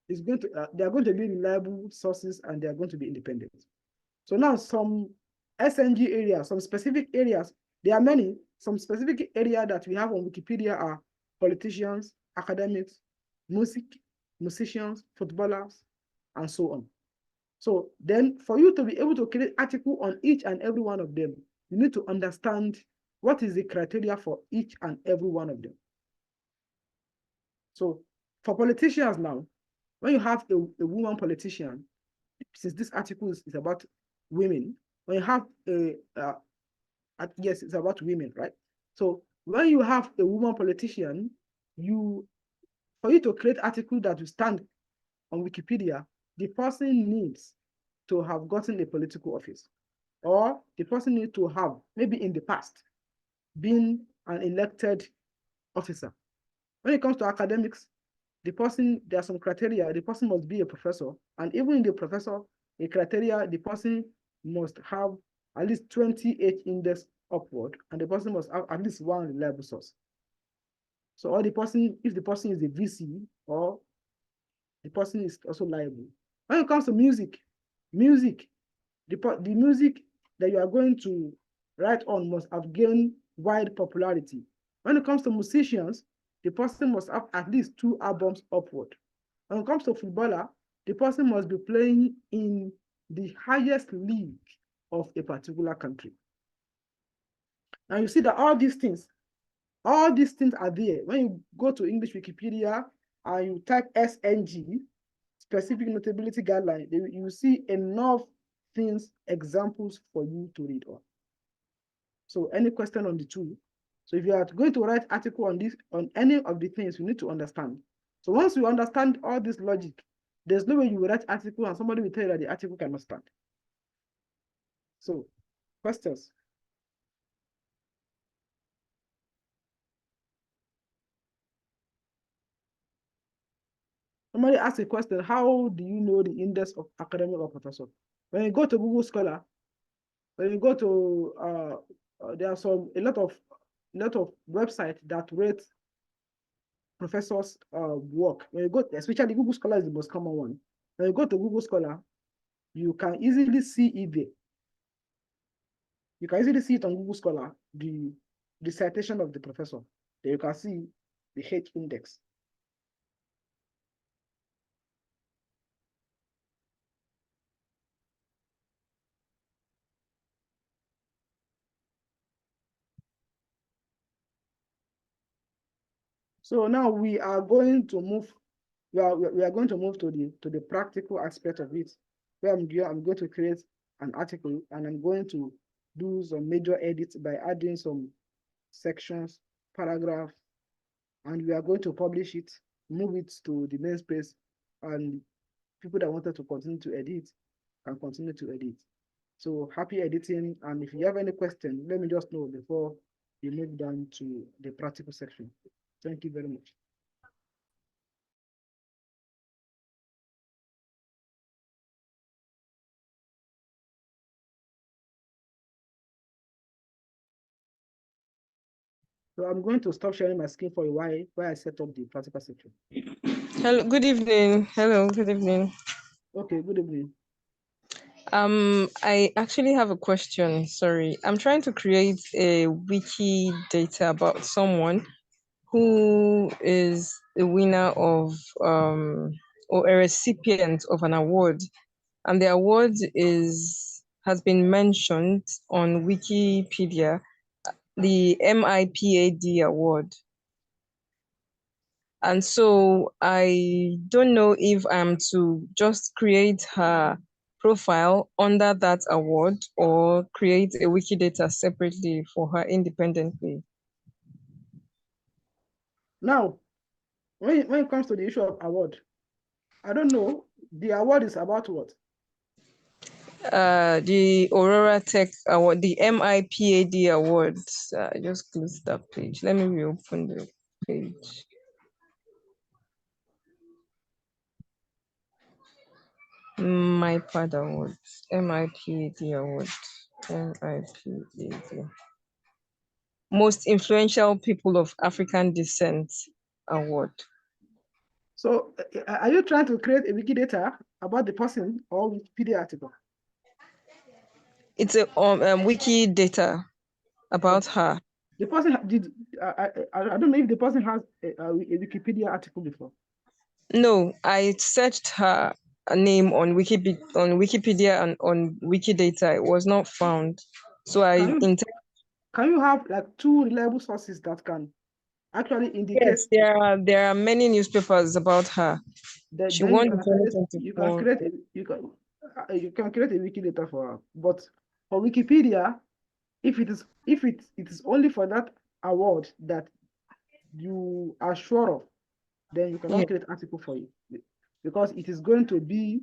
is going to they are going to be reliable sources, and they are going to be independent. So now some SNG areas, some specific areas, there are many, some specific area that we have on Wikipedia are politicians, academics, music, musicians, footballers, and so on. So then for you to be able to create article on each and every one of them, you need to understand what is the criteria for each and every one of them. So for politicians now, when you have a woman politician, since this article is about women, when you have yes, it's about women, right? So when you have a woman politician, for you to create article that will stand on Wikipedia, the person needs to have gotten a political office, or the person needs to have, maybe in the past, been an elected officer. When it comes to academics, there are some criteria. The person must be a professor, and even in the professor, the criteria, the person must have at least 28 index upward, and the person must have at least one reliable source. So, or the person, if the person is a VC, or the person is also liable. When it comes to music, the music that you are going to write on must have gained wide popularity. When it comes to musicians, the person must have at least 2 albums upward. When it comes to footballer, the person must be playing in the highest league of a particular country. Now you see that all these things are there. When you go to English Wikipedia and you type SNG, specific notability guideline, you see enough things, examples for you to read on. So any question on the two? So if you are going to write article on on any of the things, you need to understand. So once you understand all this logic, there's no way you will write article and somebody will tell you that the article cannot stand. So questions? Somebody asked a question, how do you know the index of academic or professor? When you go to Google Scholar, when you go to, there are a lot of websites that rate professors' work. When you go, especially Google Scholar is the most common one. When you go to Google Scholar, you can easily see it there. You can easily see it on Google Scholar, the citation of the professor. There you can see the H index. So now we are going to move. We are going to move to the practical aspect of it, where I'm going to create an article, and I'm going to do some major edits by adding some sections, paragraph, and we are going to publish it, move it to the main space, and people that wanted to continue to edit can continue to edit. So happy editing, and if you have any question, let me just know before we move down to the practical section. Thank you very much. So I'm going to stop sharing my screen for a while I set up the practical section. Hello, good evening. Hello, good evening. Okay, good evening. I actually have a question. Sorry, I'm trying to create a wiki data about someone who is a winner of or a recipient of an award, and the award has been mentioned on Wikipedia, the MIPAD award. And so I don't know if I'm to just create her profile under that award or create a Wikidata separately for her independently. Now, when it comes to the issue of award, I don't know, the award is about what? The Aurora Tech Award, the MIPAD Awards. I just closed that page. Let me reopen the page. MIPAD Award. MIPAD Award. MIPAD. Most Influential People of African Descent Award. So are you trying to create a Wikidata about the person or Wikipedia article? It's a wiki data about her. The person did. I don't know if the person has a Wikipedia article before. No, I searched her name on Wikipedia and on Wikidata. It was not found. So Can you have like 2 reliable sources that can actually indicate? Yes, there are many newspapers about her. Then She you won can the create, you can create a Wikidata for her. But for Wikipedia, if it is only for that award that you are sure of, then you cannot create article for you, because it is going to be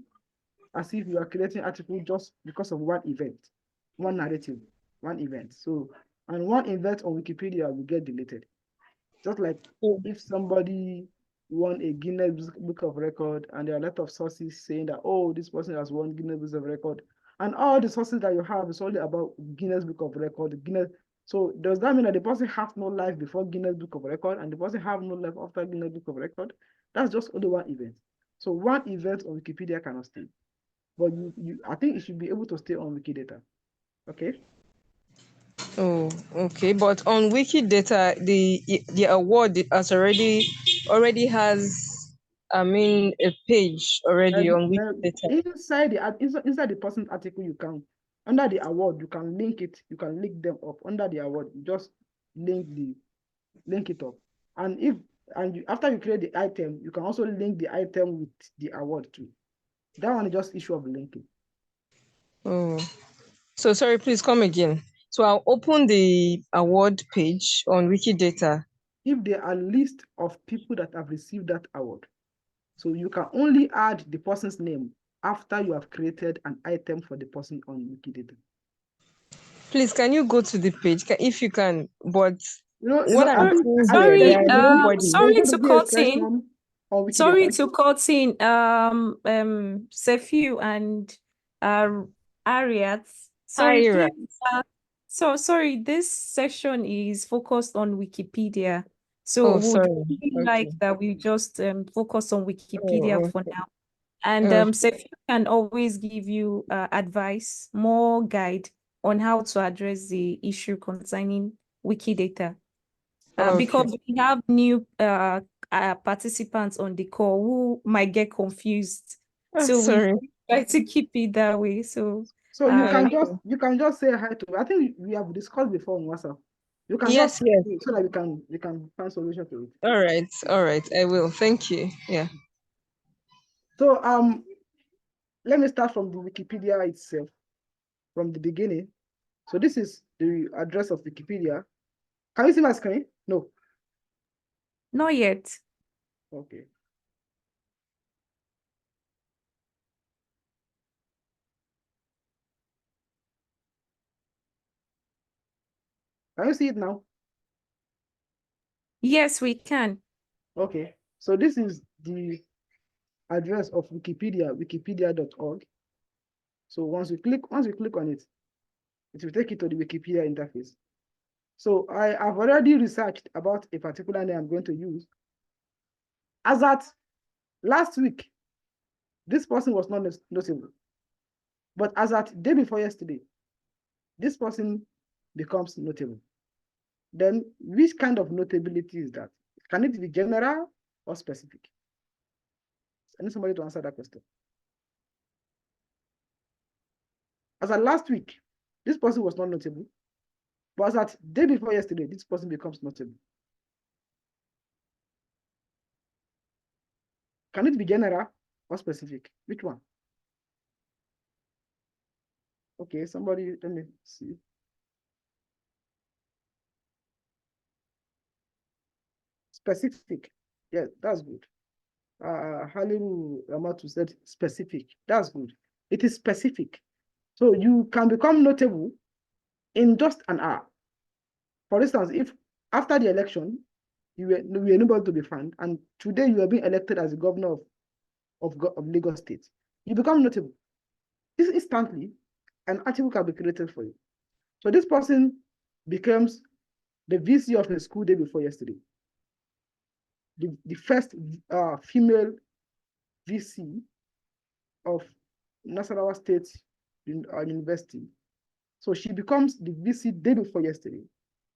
as if you are creating article just because of one event, one narrative, one event. So, and one event on Wikipedia will get deleted. Just like if somebody won a Guinness Book of Record and there are a lot of sources saying that, oh, this person has won Guinness Book of Record, and all the sources that you have is only about Guinness Book of Record, So does that mean that the person has no life before Guinness Book of Record and the person have no life after Guinness Book of Record? That's just only one event. So one event on Wikipedia cannot stay. But I think it should be able to stay on Wikidata. Okay? Oh, okay. But on Wikidata, the award has already has, I mean, a page already on Wikidata. Inside the person's article, you can, under the award, you can link it, you can link them up. Under the award, you just link it up. And after you create the item, you can also link the item with the award too. That one is just issue of linking. Oh, so sorry, please come again. So I'll open the award page on Wikidata. If there are list of people that have received that award, so you can only add the person's name after you have created an item for the person on Wikidata. Please, can you go to the page if you can? But Sorry to cut in. Sorry to cut in. Sefiu and Ariat. Sorry, Hi, please, sorry, this session is focused on Wikipedia. So would really like that we just focus on Wikipedia for now. And Sefiu can always give you advice, more guide on how to address the issue concerning Wikidata. Because we have new participants on the call who might get confused. So we try to keep it that way. So you can just say hi to. I think we have discussed before on WhatsApp. You can just so that we can find solution to it. All right, I will. Thank you. Yeah. So let me start from the Wikipedia itself, from the beginning. So this is the address of Wikipedia. Can you see my screen? No. Not yet. Okay. Can you see it now? Yes, we can. Okay. So this is the address of Wikipedia, wikipedia.org. So once you click on it, it will take you to the Wikipedia interface. So I have already researched about a particular name I'm going to use. As at last week, this person was not notable. But as at day before yesterday, this person becomes notable. Then which kind of notability is that? Can it be general or specific? I need somebody to answer that question. As at last week, this person was not notable. But as at day before yesterday, this person becomes notable. Can it be general or specific? Which one? Okay, somebody, let me see. Specific. Yeah, that's good. Halilu Ramatu said specific. That's good. It is specific. So you can become notable in just an hour. For instance, if after the election, you were unable to be found, and today you are being elected as the governor of Lagos State, you become notable. This instantly, an article can be created for you. So this person becomes the VC of the school day before yesterday. The first female VC of Nasarawa State University. So she becomes the VC day before yesterday.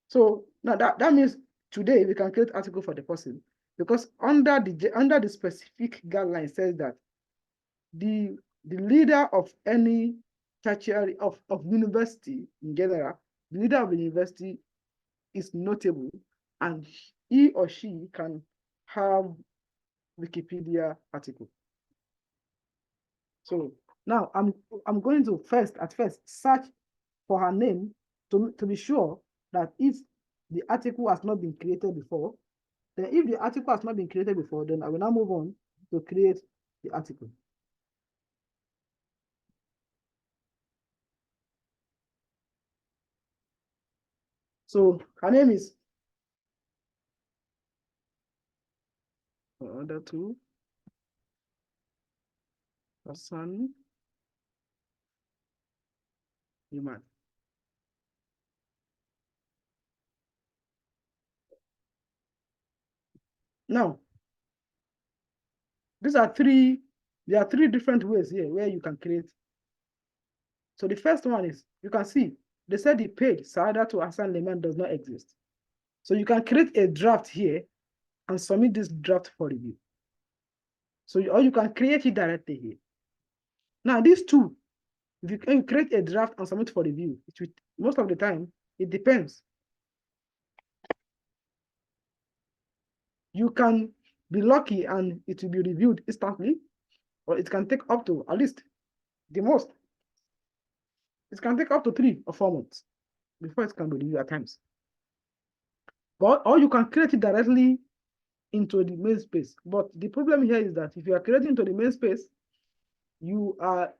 So now that means today we can create article for the person, because under the specific guideline says that the leader of any tertiary of university in general, the leader of the university is notable, and he or she can have Wikipedia article. So now I'm going to first search for her name to be sure that if the article has not been created before, then if the article has not been created before, then I will now move on to create the article. So her name is other two. Hassan Iman. Now, there are three different ways here where you can create. So the first one is, you can see, they said the page Saada to Hassan Leman does not exist. So you can create a draft here and submit this draft for review. So, or you can create it directly here. Now, these two, if you can create a draft and submit for review, it will, most of the time, it depends. You can be lucky and it will be reviewed instantly, or it can take up to, at least the most, it can take up to 3 or 4 months before it can be reviewed at times. But, or you can create it directly into the main space. But the problem here is that if you are creating into the main space, you are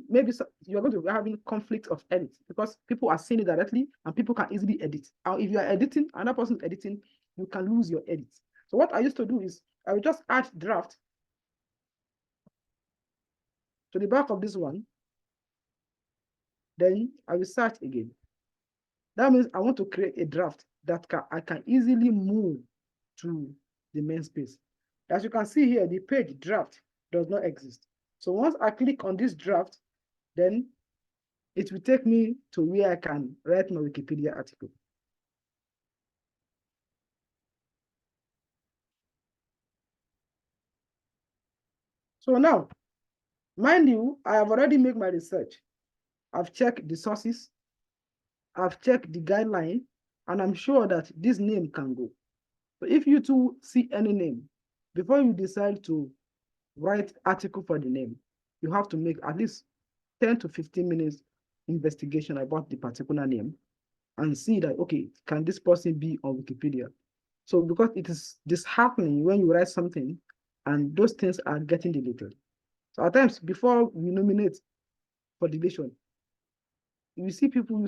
maybe you're going to be having conflict of edit, because people are seeing it directly and people can easily edit. And if you are editing, another person is editing, you can lose your edit. So what I used to do is I will just add draft to the back of this one. Then I will search again. That means I want to create a draft that I can easily move to the main space. As you can see here, the page draft does not exist. So once I click on this draft, then it will take me to where I can write my Wikipedia article. So now, mind you, I have already made my research. I've checked the sources, I've checked the guideline, and I'm sure that this name can go. So if you too see any name, before you decide to write article for the name, you have to make at least 10 to 15 minutes investigation about the particular name and see that, okay, can this person be on Wikipedia? So because it is disheartening when you write something and those things are getting deleted. So at times, before we nominate for deletion, you see people,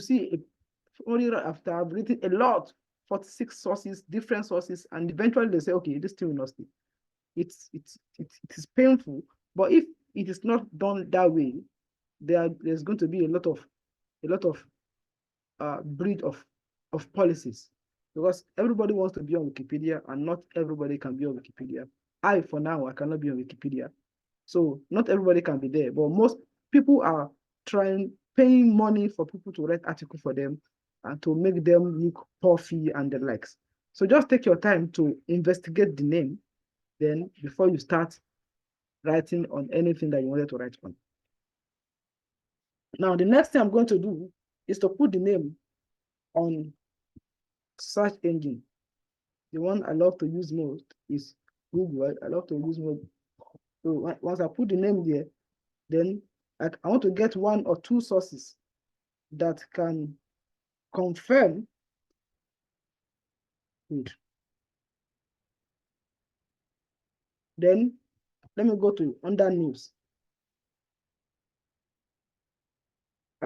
only after I've written a lot, 46 sources, different sources, and eventually they say, okay, this thing will not stay. It is painful, but if it is not done that way, there's going to be a lot of breed of policies, because everybody wants to be on Wikipedia and not everybody can be on Wikipedia. For now, I cannot be on Wikipedia. So not everybody can be there, but most people are paying money for people to write articles for them and to make them look puffy and the likes. So just take your time to investigate the name, then before you start writing on anything that you wanted to write on. Now, the next thing I'm going to do is to put the name on search engine. The one I love to use most is Google. I love to use more. So once I put the name there, then I want to get 1 or 2 sources that can confirm it. Then let me go to under news.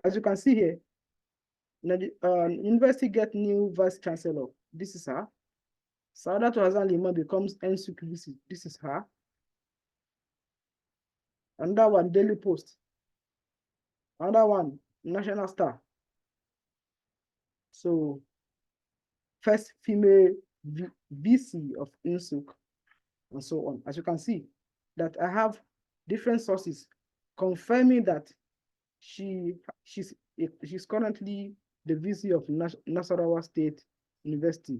As you can see here, university get new vice chancellor. This is her. Saada to Hassan Liman becomes NSUK. This is her. Another one, Daily Post. Another one, National Star. So, first female VC of INSUK, and so on. As you can see, that I have different sources confirming that she's currently the VC of Nasarawa State University.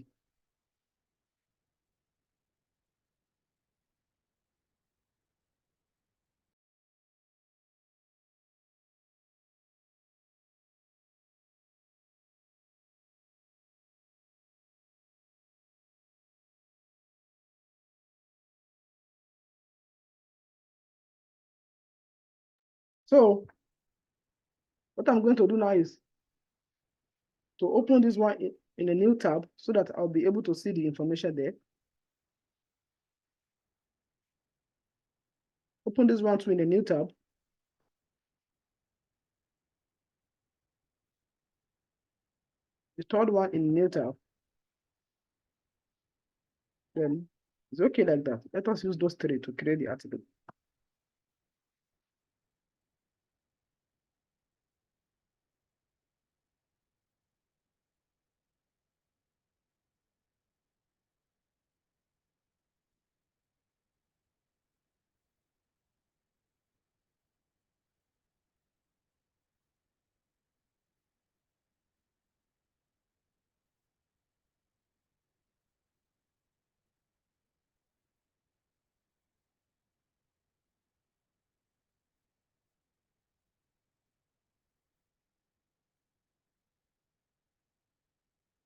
So what I'm going to do now is to open this one in a new tab so that I'll be able to see the information there. Open this one too in a new tab. The third one in a new tab. Then it's okay like that. Let us use those three to create the article.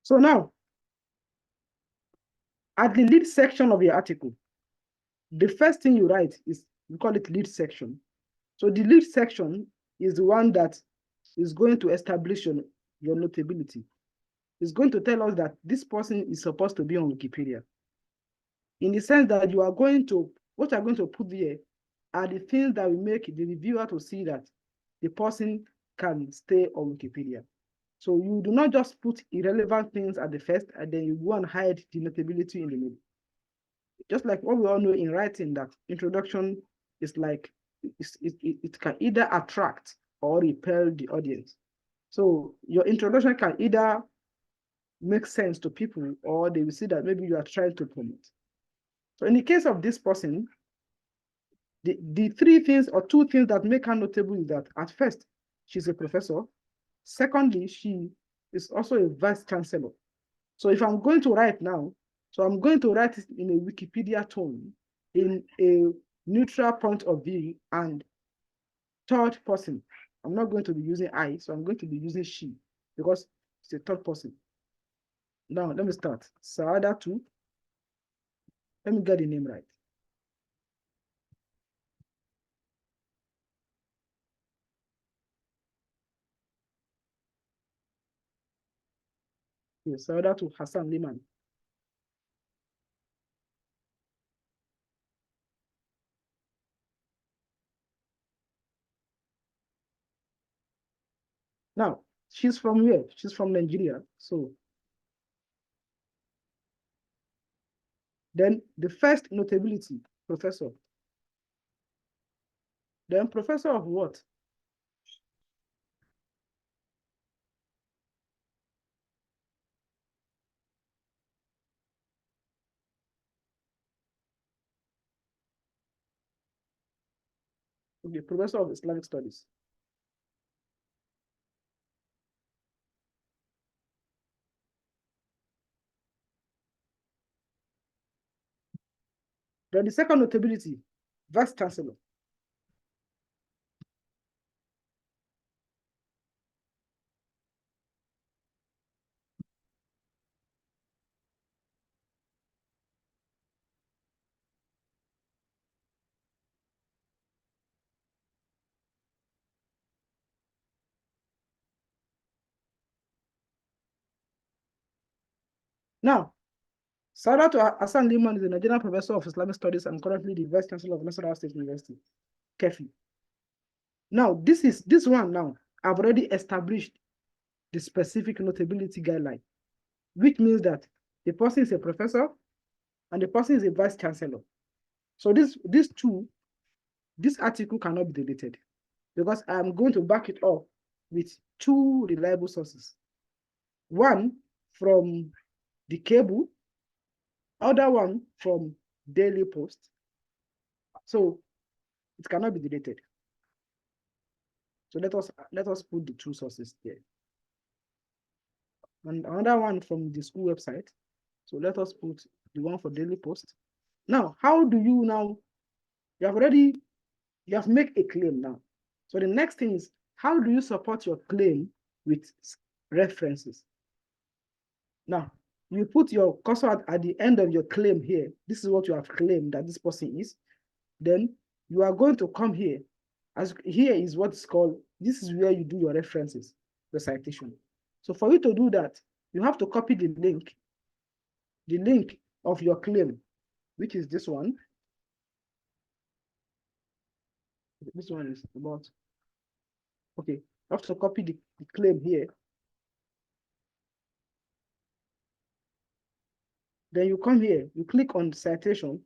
So now, at the lead section of your article, the first thing you write is, we call it lead section. So the lead section is the one that is going to establish your notability. It's going to tell us that this person is supposed to be on Wikipedia. In the sense that you are going to, what you're going to put there are the things that will make the reviewer to see that the person can stay on Wikipedia. So you do not just put irrelevant things at the first, and then you go and hide the notability in the middle. Just like what we all know in writing, that introduction is like, it can either attract or repel the audience. So your introduction can either make sense to people, or they will see that maybe you are trying to promote. So in the case of this person, the three things or two things that make her notable is that at first, she's a professor. Secondly, she is also a vice chancellor. So if I'm going to write now, so I'm going to write it in a Wikipedia tone, in a neutral point of view and third person. I'm not going to be using I, so I'm going to be using she because it's a third person. Now, let me start. Saada 2. Let me get the name right. Yes, Saada 2 Hassan Liman. Now, she's from where? She's from Nigeria. So then the first notability, professor. Then professor of what? Okay, professor of Islamic studies. Then the second notability, vice chancellor. Now, Saadatu Hassan Liman is a Nigerian professor of Islamic studies and currently the vice chancellor of Nasarawa State University, Kefi. Now, this one now, I've already established the specific notability guideline, which means that the person is a professor and the person is a vice chancellor. So these two, this article cannot be deleted because I'm going to back it up with 2 reliable sources. One from the cable, other one from Daily Post. So it cannot be deleted. So let us put the 2 sources there. And another one from the school website. So let us put the one for Daily Post. Now, how do you now, you have made a claim now. So the next thing is, how do you support your claim with references? Now, you put your cursor at the end of your claim here. This is what you have claimed that this person is. Then you are going to come here. As here is what's called, this is where you do your references, the citation. So for you to do that, you have to copy the link of your claim, which is this one. This one is about, okay, you have to copy the claim here. Then you come here, you click on citation.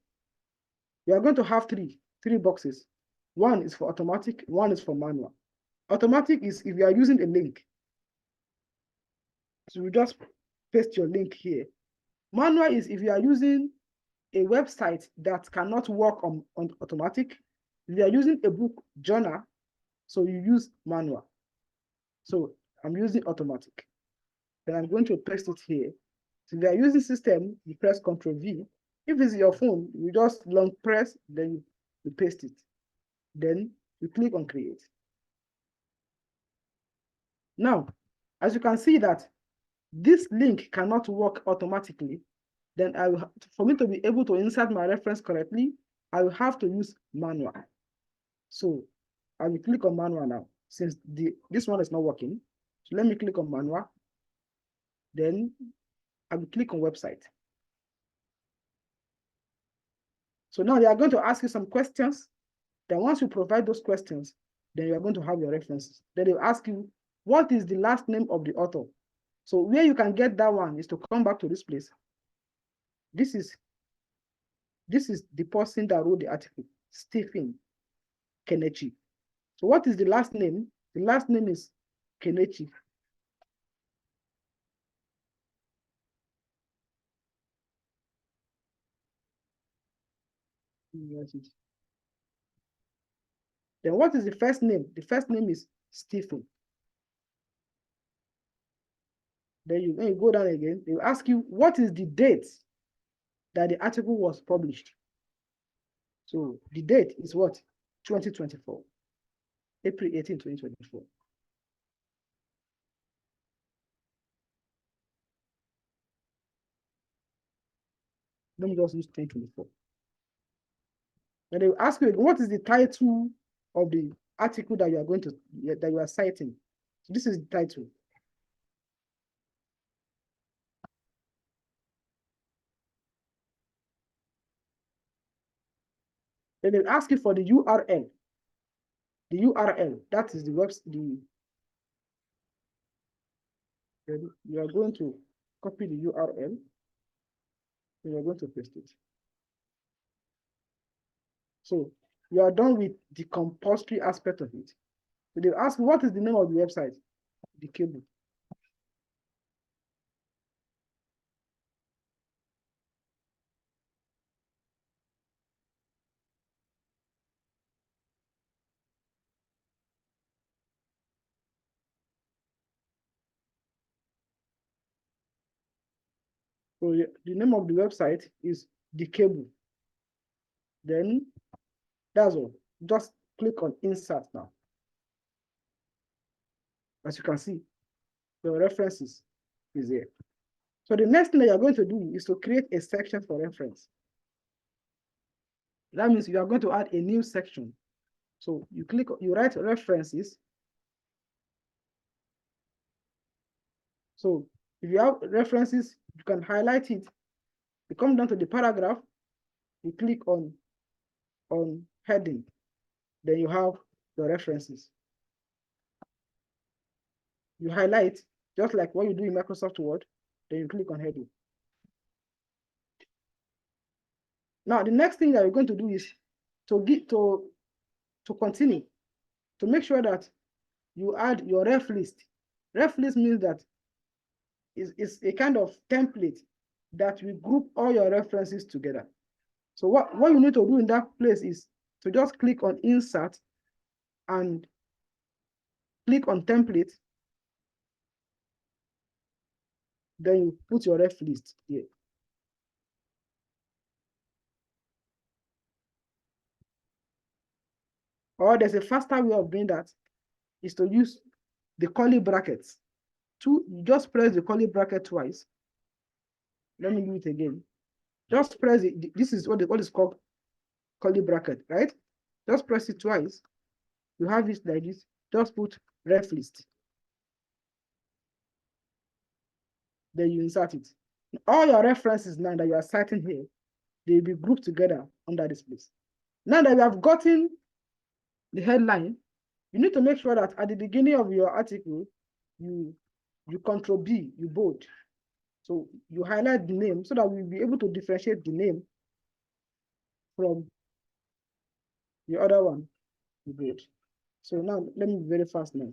You are going to have three boxes. One is for automatic, one is for manual. Automatic is if you are using a link. So you just paste your link here. Manual is if you are using a website that cannot work on automatic. If you are using a book journal, so you use manual. So I'm using automatic. Then I'm going to paste it here. So if you are using system, you press Ctrl V. If it's your phone, you just long press, then you paste it. Then you click on create. Now, as you can see that this link cannot work automatically, then for me to be able to insert my reference correctly, I will have to use manual. So I will click on manual now, since this one is not working. So let me click on manual. Then I will click on website. So now they are going to ask you some questions. Then once you provide those questions, then you are going to have your references. Then they'll ask you, what is the last name of the author? So where you can get that one is to come back to this place. This is the person that wrote the article, Stephen Kenechi. So what is the last name? The last name is Kenechi. Then what is the first name? The first name is Stephen. Then you go down again. They will ask you, what is the date that the article was published? So the date is what? 2024. April 18, 2024. Let me just use 2024. And they will ask you, what is the title of the article that you are citing? So this is the title. Then they ask you for the URL. The URL, that is the website. You are going to copy the URL. And you are going to paste it. So you are done with the compulsory aspect of it. So they ask, what is the name of the website? The cable. So the name of the website is the cable. Then that's all. Just click on insert now. As you can see, the references is there. So the next thing that you're going to do is to create a section for reference. That means you are going to add a new section. So you write references. So if you have references, you can highlight it. You come down to the paragraph, you click on heading, then you have the references. You highlight, just like what you do in Microsoft Word, then you click on heading. Now, the next thing that you're going to do is to to continue, to make sure that you add your ref list. Ref list means that it's a kind of template that will group all your references together. So what you need to do in that place is to just click on insert and click on template. Then you put your ref list here. Or there's a faster way of doing that, is to use the curly brackets. You just press the curly bracket twice. Let me do it again. Just press it. This is what is called curly bracket, right? Just press it twice. You have it like this. Just put ref list. Then you insert it. All your references now that you are citing here, they will be grouped together under this place. Now that you have gotten the headline, you need to make sure that at the beginning of your article, you control B, you bold. So you highlight the name so that we'll be able to differentiate the name from the other one, you bold. So now let me be very fast now.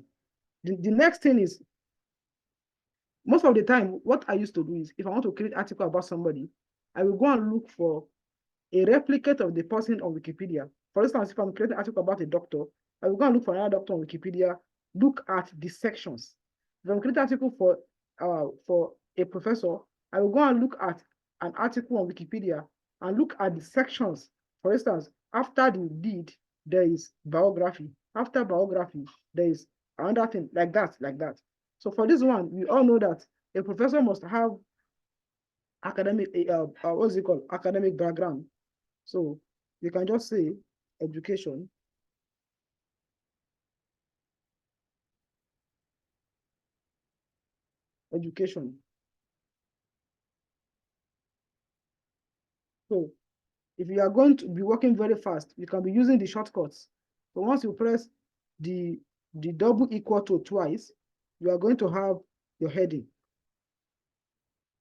The next thing is, most of the time, what I used to do is, if I want to create an article about somebody, I will go and look for a replicate of the person on Wikipedia. For instance, if I'm creating an article about a doctor, I will go and look for another doctor on Wikipedia, look at the sections. If I'm creating an article for a professor, I will go and look at an article on Wikipedia and look at the sections. For instance, after the deed, there is biography. After biography, there is another thing like that. So for this one, we all know that a professor must have academic, what's it called? Academic background. So you can just say education. Education. So if you are going to be working very fast, you can be using the shortcuts. So once you press the double equal to twice, you are going to have your heading.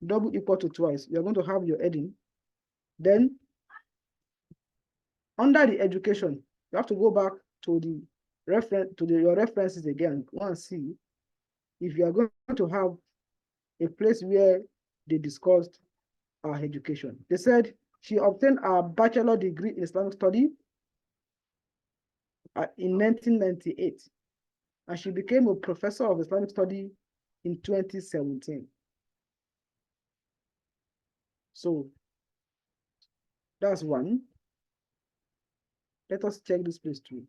Double equal to twice, you are going to have your heading. Then under the education, you have to go back to the your references again. Go and see if you are going to have a place where they discussed our education. They said she obtained a bachelor degree in Islamic study in 1998, and she became a professor of Islamic study in 2017. So that's one. Let us check this place too.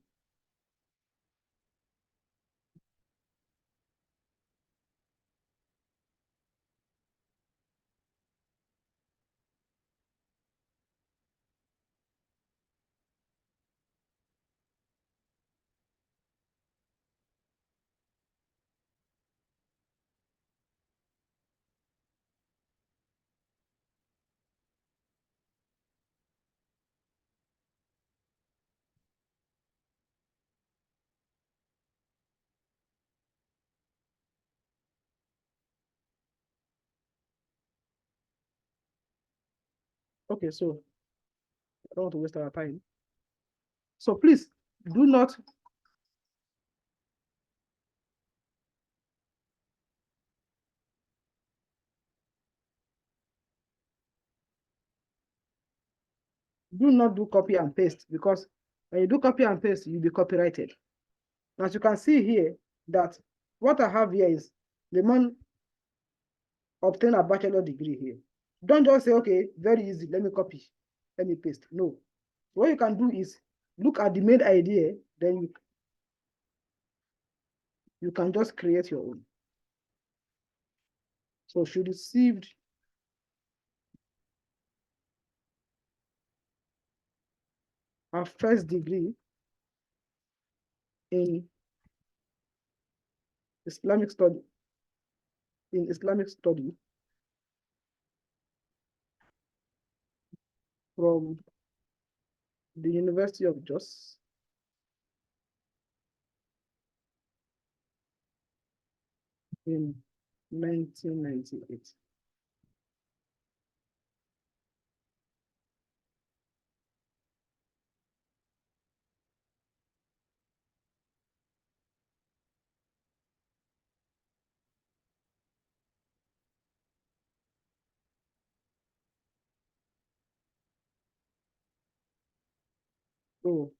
Okay, so I don't want to waste our time. So please do not do copy and paste, because when you do copy and paste, you'll be copyrighted. As you can see here, that what I have here is the man obtain a bachelor degree here. Don't just say, okay, very easy, let me copy, let me paste. No. What you can do is look at the main idea, then you can just create your own. So she received her first degree in Islamic study, from the University of Jos in 1998. So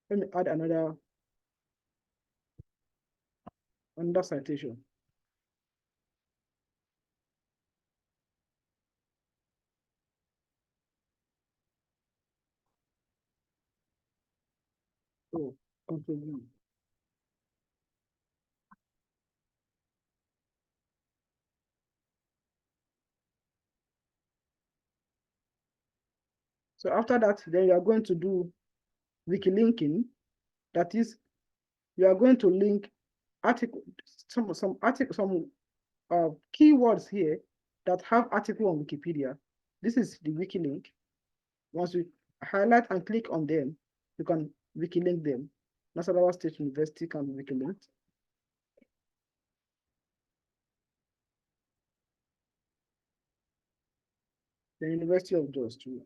let me add another citation. So Control V. So after that, then you are going to do wiki linking. That is, you are going to link article, some keywords here that have article on Wikipedia. This is the wiki link. Once you highlight and click on them, you can wiki link them. Nasarawa State University can be wiki linked. The University of Jos too.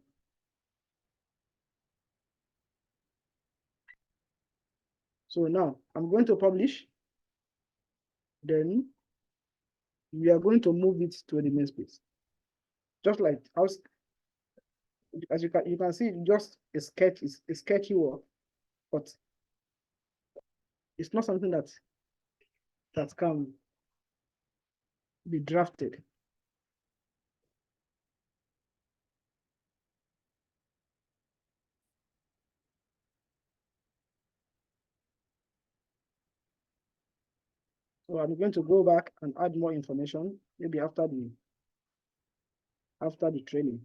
So now I'm going to publish. Then we are going to move it to the main space. Just like as you can see, just a sketch is a sketchy work, but it's not something that can be drafted. So I'm going to go back and add more information, maybe after the training.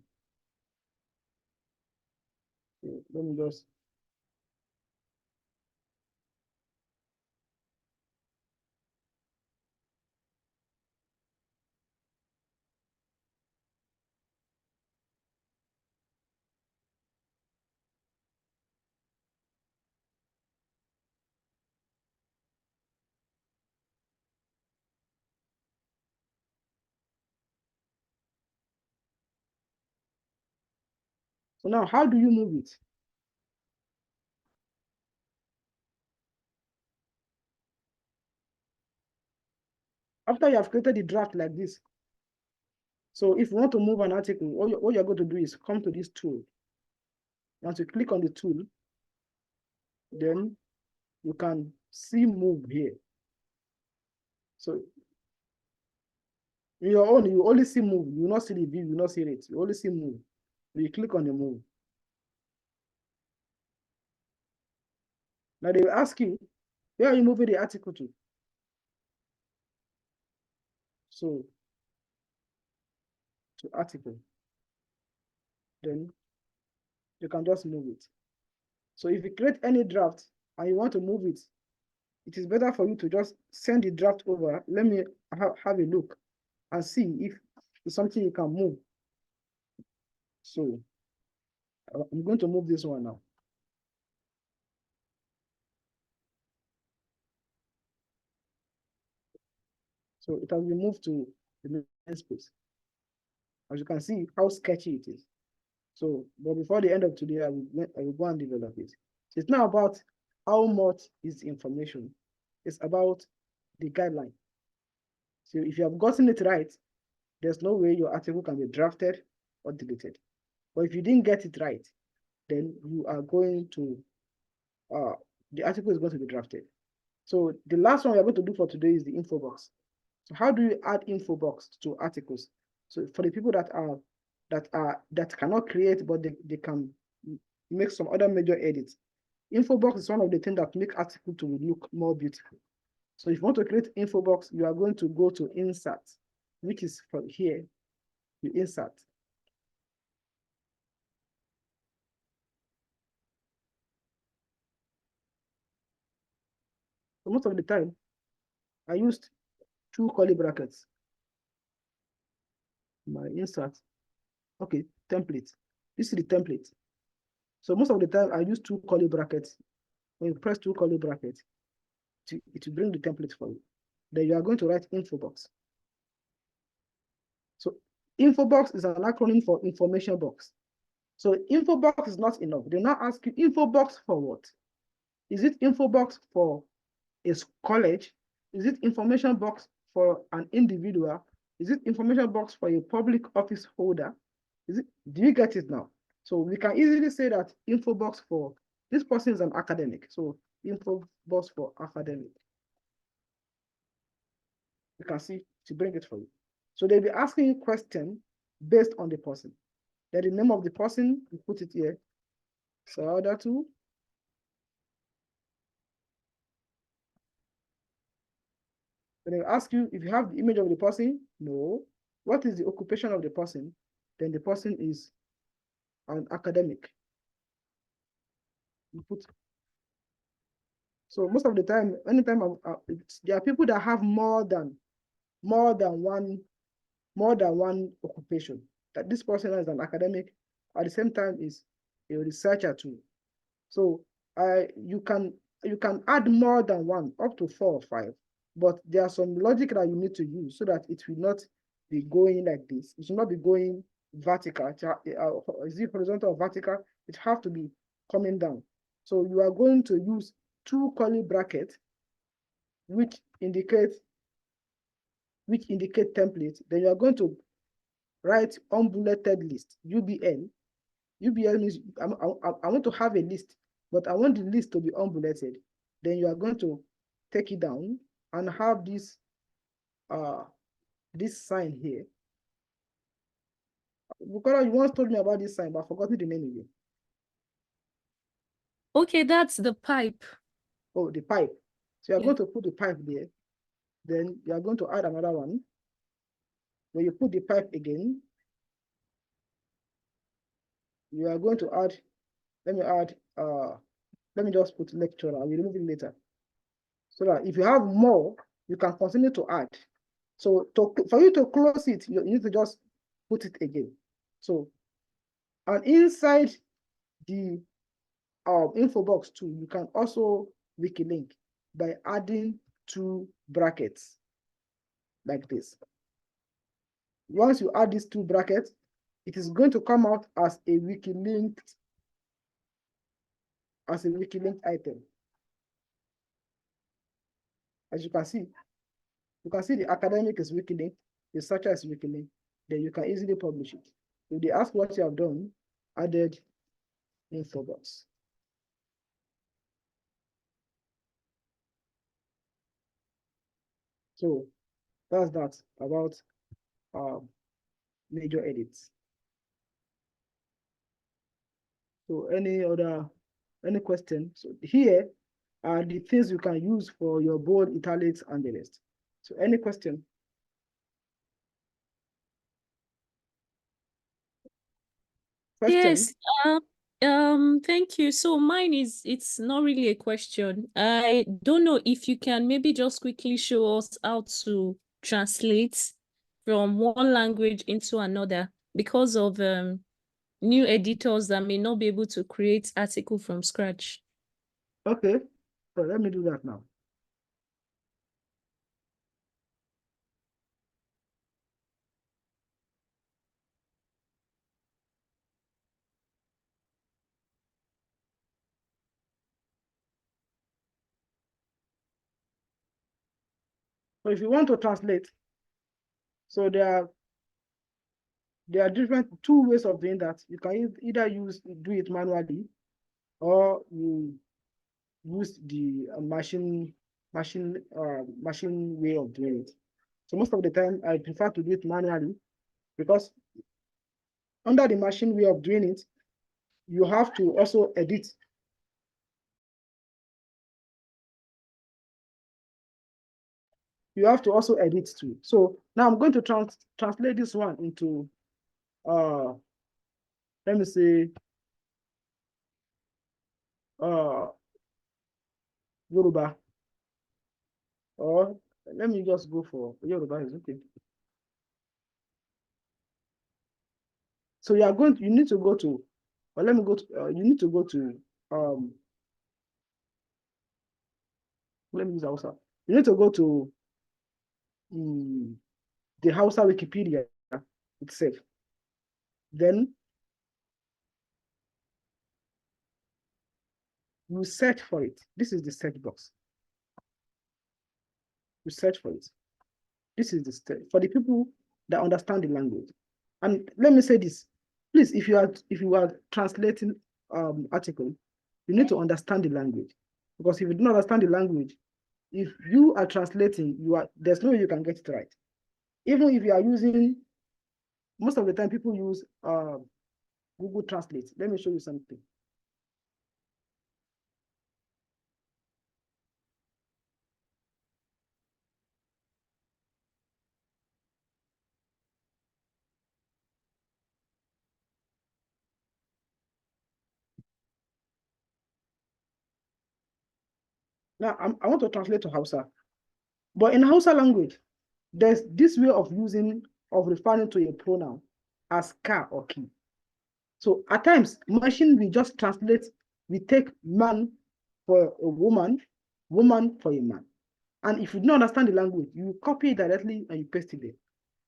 So let me just so now how do you move it? After you have created the draft like this, so if you want to move an article, what you're going to do is come to this tool. Once you click on the tool, then you can see move here. So in your own, you only see move. You will not see the view, you will not see it. You only see move. You click on the move. Now they will ask you, where are you moving the article to? So to article, then you can just move it. So if you create any draft and you want to move it, it is better for you to just send the draft over. Let me have a look and see if it's something you can move. So I'm going to move this one now. So it has been moved to the main space. As you can see how sketchy it is. So, but before the end of today, I will go and develop it. So it's not about how much is information. It's about the guideline. So if you have gotten it right, there's no way your article can be drafted or deleted. But if you didn't get it right, then you are going to, the article is going to be drafted. So the last one we are going to do for today is the info box. So how do you add info box to articles? So for the people that cannot create, but they can make some other major edits. Info box is one of the things that make article to look more beautiful. So if you want to create info box, you are going to go to insert, which is from here. You insert. So most of the time, I used 2 curly brackets. My insert. Okay, template. This is the template. So most of the time, I use 2 curly brackets. When you press 2 curly brackets, it will bring the template for you. Then you are going to write info box. So info box is an acronym for information box. So info box is not enough. They now ask you info box for what? Is it info box for a college? Is it information box for an individual? Is it information box for a public office holder? Do you get it now? So we can easily say that info box for this person is an academic. So info box for academic. You can see to bring it for you. So they'll be asking you question based on the person. Then the name of the person, you put it here. So other two. Then they'll ask you if you have the image of the person. No. What is the occupation of the person? Then the person is an academic. You put. So most of the time, anytime there are people that have more than one occupation. That this person is an academic, at the same time is a researcher too. So you can add more than one, up to 4 or 5, but there are some logic that you need to use so that it will not be going like this. It should not be going vertical. Is it horizontal or vertical? It have to be coming down. So you are going to use 2 curly brackets, which indicate template. Then you are going to write unbulleted list, UBL. UBL means I want to have a list, but I want the list to be unbulleted. Then you are going to take it down and have this sign here. Bukola, you once told me about this sign, but I've forgotten the name again. Okay, that's the pipe. Oh, the pipe. So you're Yeah. going to put the pipe there. Then you are going to add another one. When you put the pipe again, you are going to add, let me just put lecturer, I will remove it later. So that if you have more, you can continue to add. So for you to close it, you need to just put it again. So, and inside the info box too, you can also wiki link by adding 2 brackets like this. Once you add these 2 brackets, it is going to come out as a wiki linked item. As you can see the academic is wiki linked, the researcher is wiki linked, then you can easily publish it. If they ask what you have done, added info box. So that's that about major edits. So any question? So here are the things you can use for your bold, italics, and the rest. So any question? Yes, thank you. So mine it's not really a question. I don't know if you can maybe just quickly show us how to translate from one language into another because of new editors that may not be able to create article from scratch. Okay, so let me do that now. So if you want to translate, so there are different 2 ways of doing that. You can either do it manually, or you use the machine way of doing it. So most of the time, I prefer to do it manually because under the machine way of doing it, you have to also edit. You have to also edit too. So now I'm going to translate this one into, let me say, Yoruba, or let me just go for Yoruba is okay. So you need to go to, or let me go to, you need to go to, let me use Hausa. You need to go to the Hausa Wikipedia itself. Then you search for it. This is the search box. You search for it. This is the for the people that understand the language. And let me say this, please, if you are translating article, you need to understand the language. Because if you don't understand the language, if you are translating, there's no way you can get it right. Even if you are using, most of the time people use Google Translate. Let me show you something. Now, I want to translate to Hausa. But in Hausa language, there's this way of referring to a pronoun as ka or ki. So at times, machine will just translate, we take man for a woman, woman for a man. And if you don't understand the language, you copy it directly and you paste it there.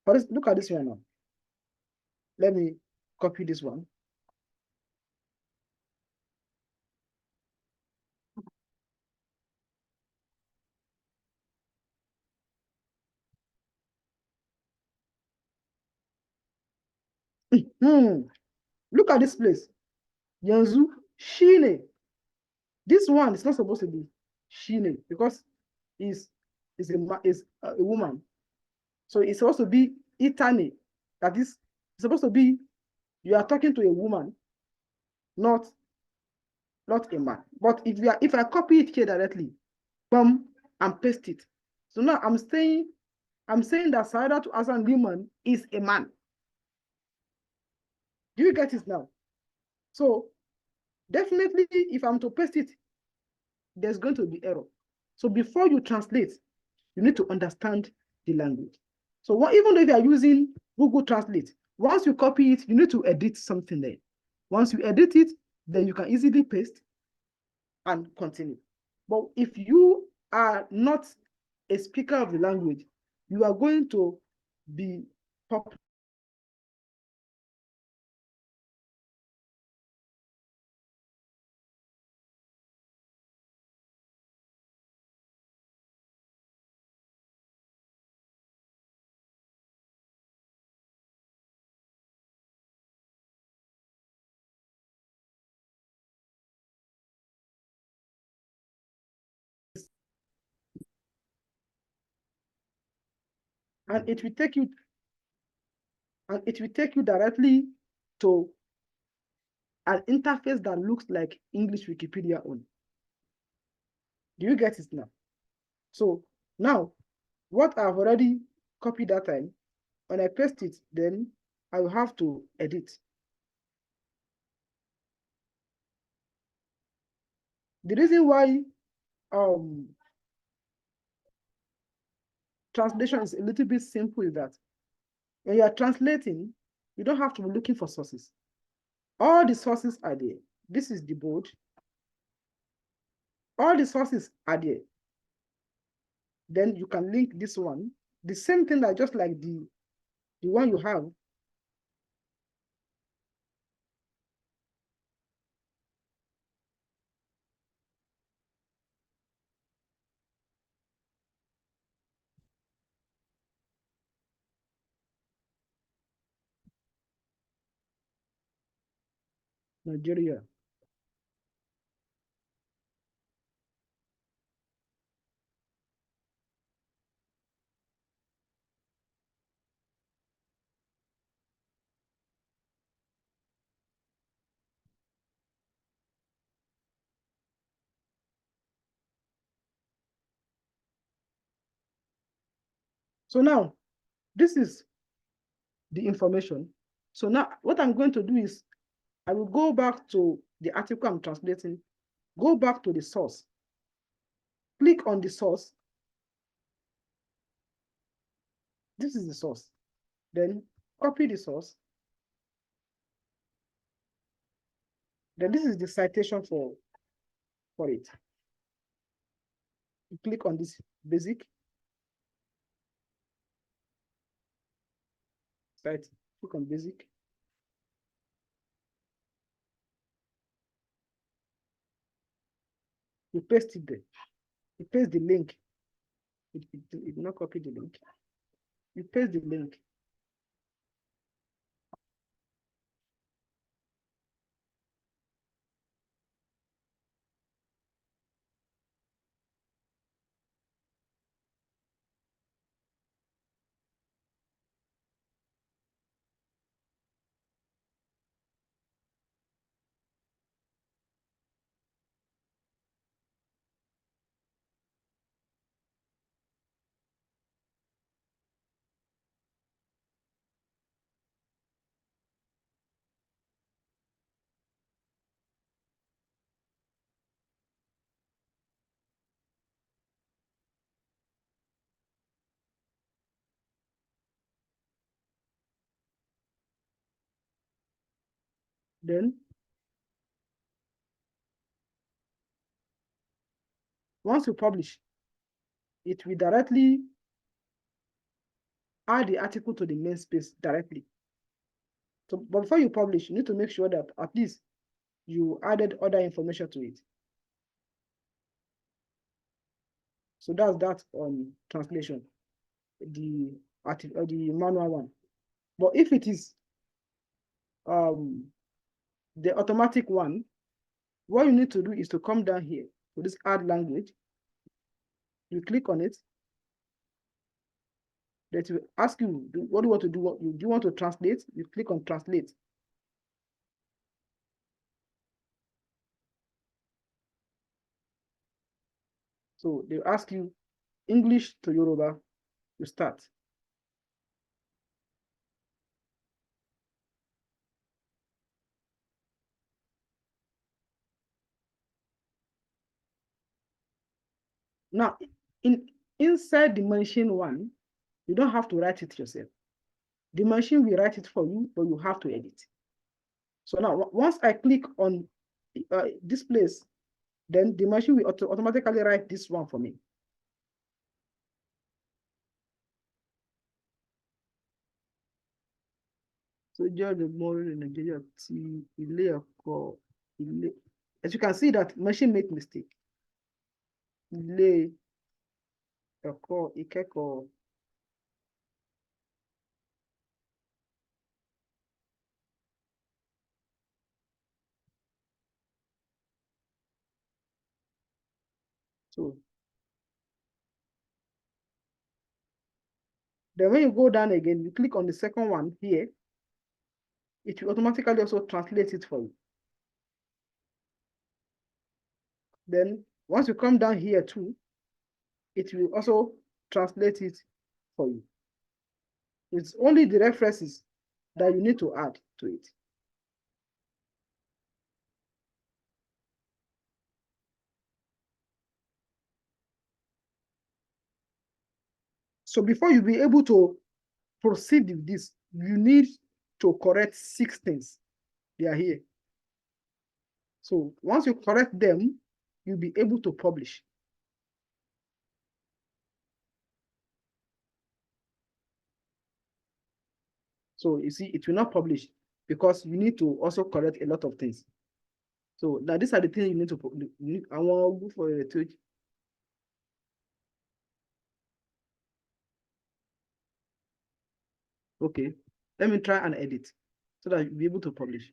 For this, look at this one now. Let me copy this one. Look at this place. Yanzu, Shine. This one is not supposed to be Shine because is a woman. So it's supposed to be Itane. That is supposed to be, you are talking to a woman, not a man. But if I copy it here directly, come and paste it. So now I'm saying that Saada to Hassan Liman is a man. Do you get it now? So definitely, if I'm to paste it, there's going to be error. So before you translate, you need to understand the language. So even though if you are using Google Translate, once you copy it, you need to edit something there. Once you edit it, then you can easily paste and continue. But if you are not a speaker of the language, you are going to be popular. And it will take you directly to an interface that looks like English Wikipedia on. Do you get it now? So now, what I've already copied that time, when I paste it, then I will have to edit. The reason why translation is a little bit simple is that when you are translating, you don't have to be looking for sources. All the sources are there. This is the board. All the sources are there. Then you can link this one. The same thing that just like the one you have. Nigeria. So now, this is the information. So now what I'm going to do is I will go back to the article I'm translating, go back to the source, click on the source. This is the source. Then copy the source. Then this is the citation for it. You click on this basic site, click on basic. You paste it there. You paste the link. It not copy the link. You paste the link. Then once you publish, it will directly add the article to the main space directly. So, but before you publish, you need to make sure that at least you added other information to it. So that's that on translation, the manual one. But if it is the automatic one, what you need to do is to come down here to this add language. You click on it. That will ask you, what do you want to do? Do you want to translate? You click on translate. So they ask you English to Yoruba, you start. Now, inside the machine one, you don't have to write it yourself. The machine will write it for you, but you have to edit. So now, once I click on this place, then the machine will automatically write this one for me. So just the more in Nigeria, as you can see that machine make mistake. So then when you go down again, you click on the second one here, it will automatically also translate it for you. Then once you come down here too, it will also translate it for you. It's only the references that you need to add to it. So before you be able to proceed with this, you need to correct 6 things. They are here. So once you correct them, you'll be able to publish. So you see, it will not publish because you need to also correct a lot of things. So now these are the things you need to publish. I want to go for a tweet. Okay, let me try and edit so that you'll be able to publish.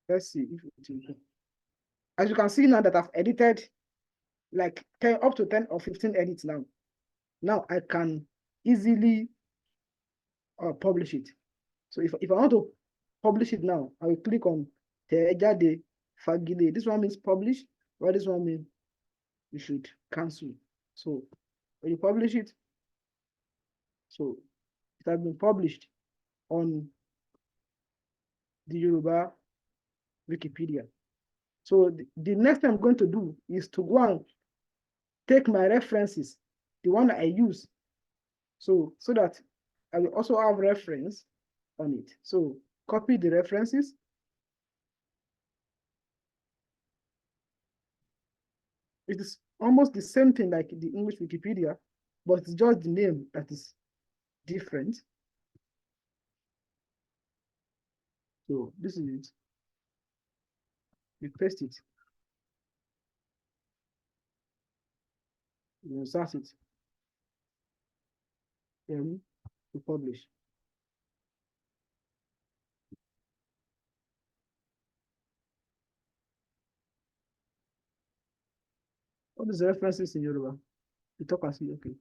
Let's see if it will. As you can see now that I've edited like 10, up to 10 or 15 edits now. Now I can easily publish it. So if I want to publish it now, I will click on Tejade Fagile. This one means publish, while this one means you should cancel. So when you publish it, so it has been published on the Yoruba Wikipedia. So the next thing I'm going to do is to go and take my references the one that I use. So that I will also have reference on it. So copy the references. It is almost the same thing like the English Wikipedia, but it's just the name that is different. So this is it. You paste it. You insert it. Then you publish. All these references in Yoruba. You talk and see, okay.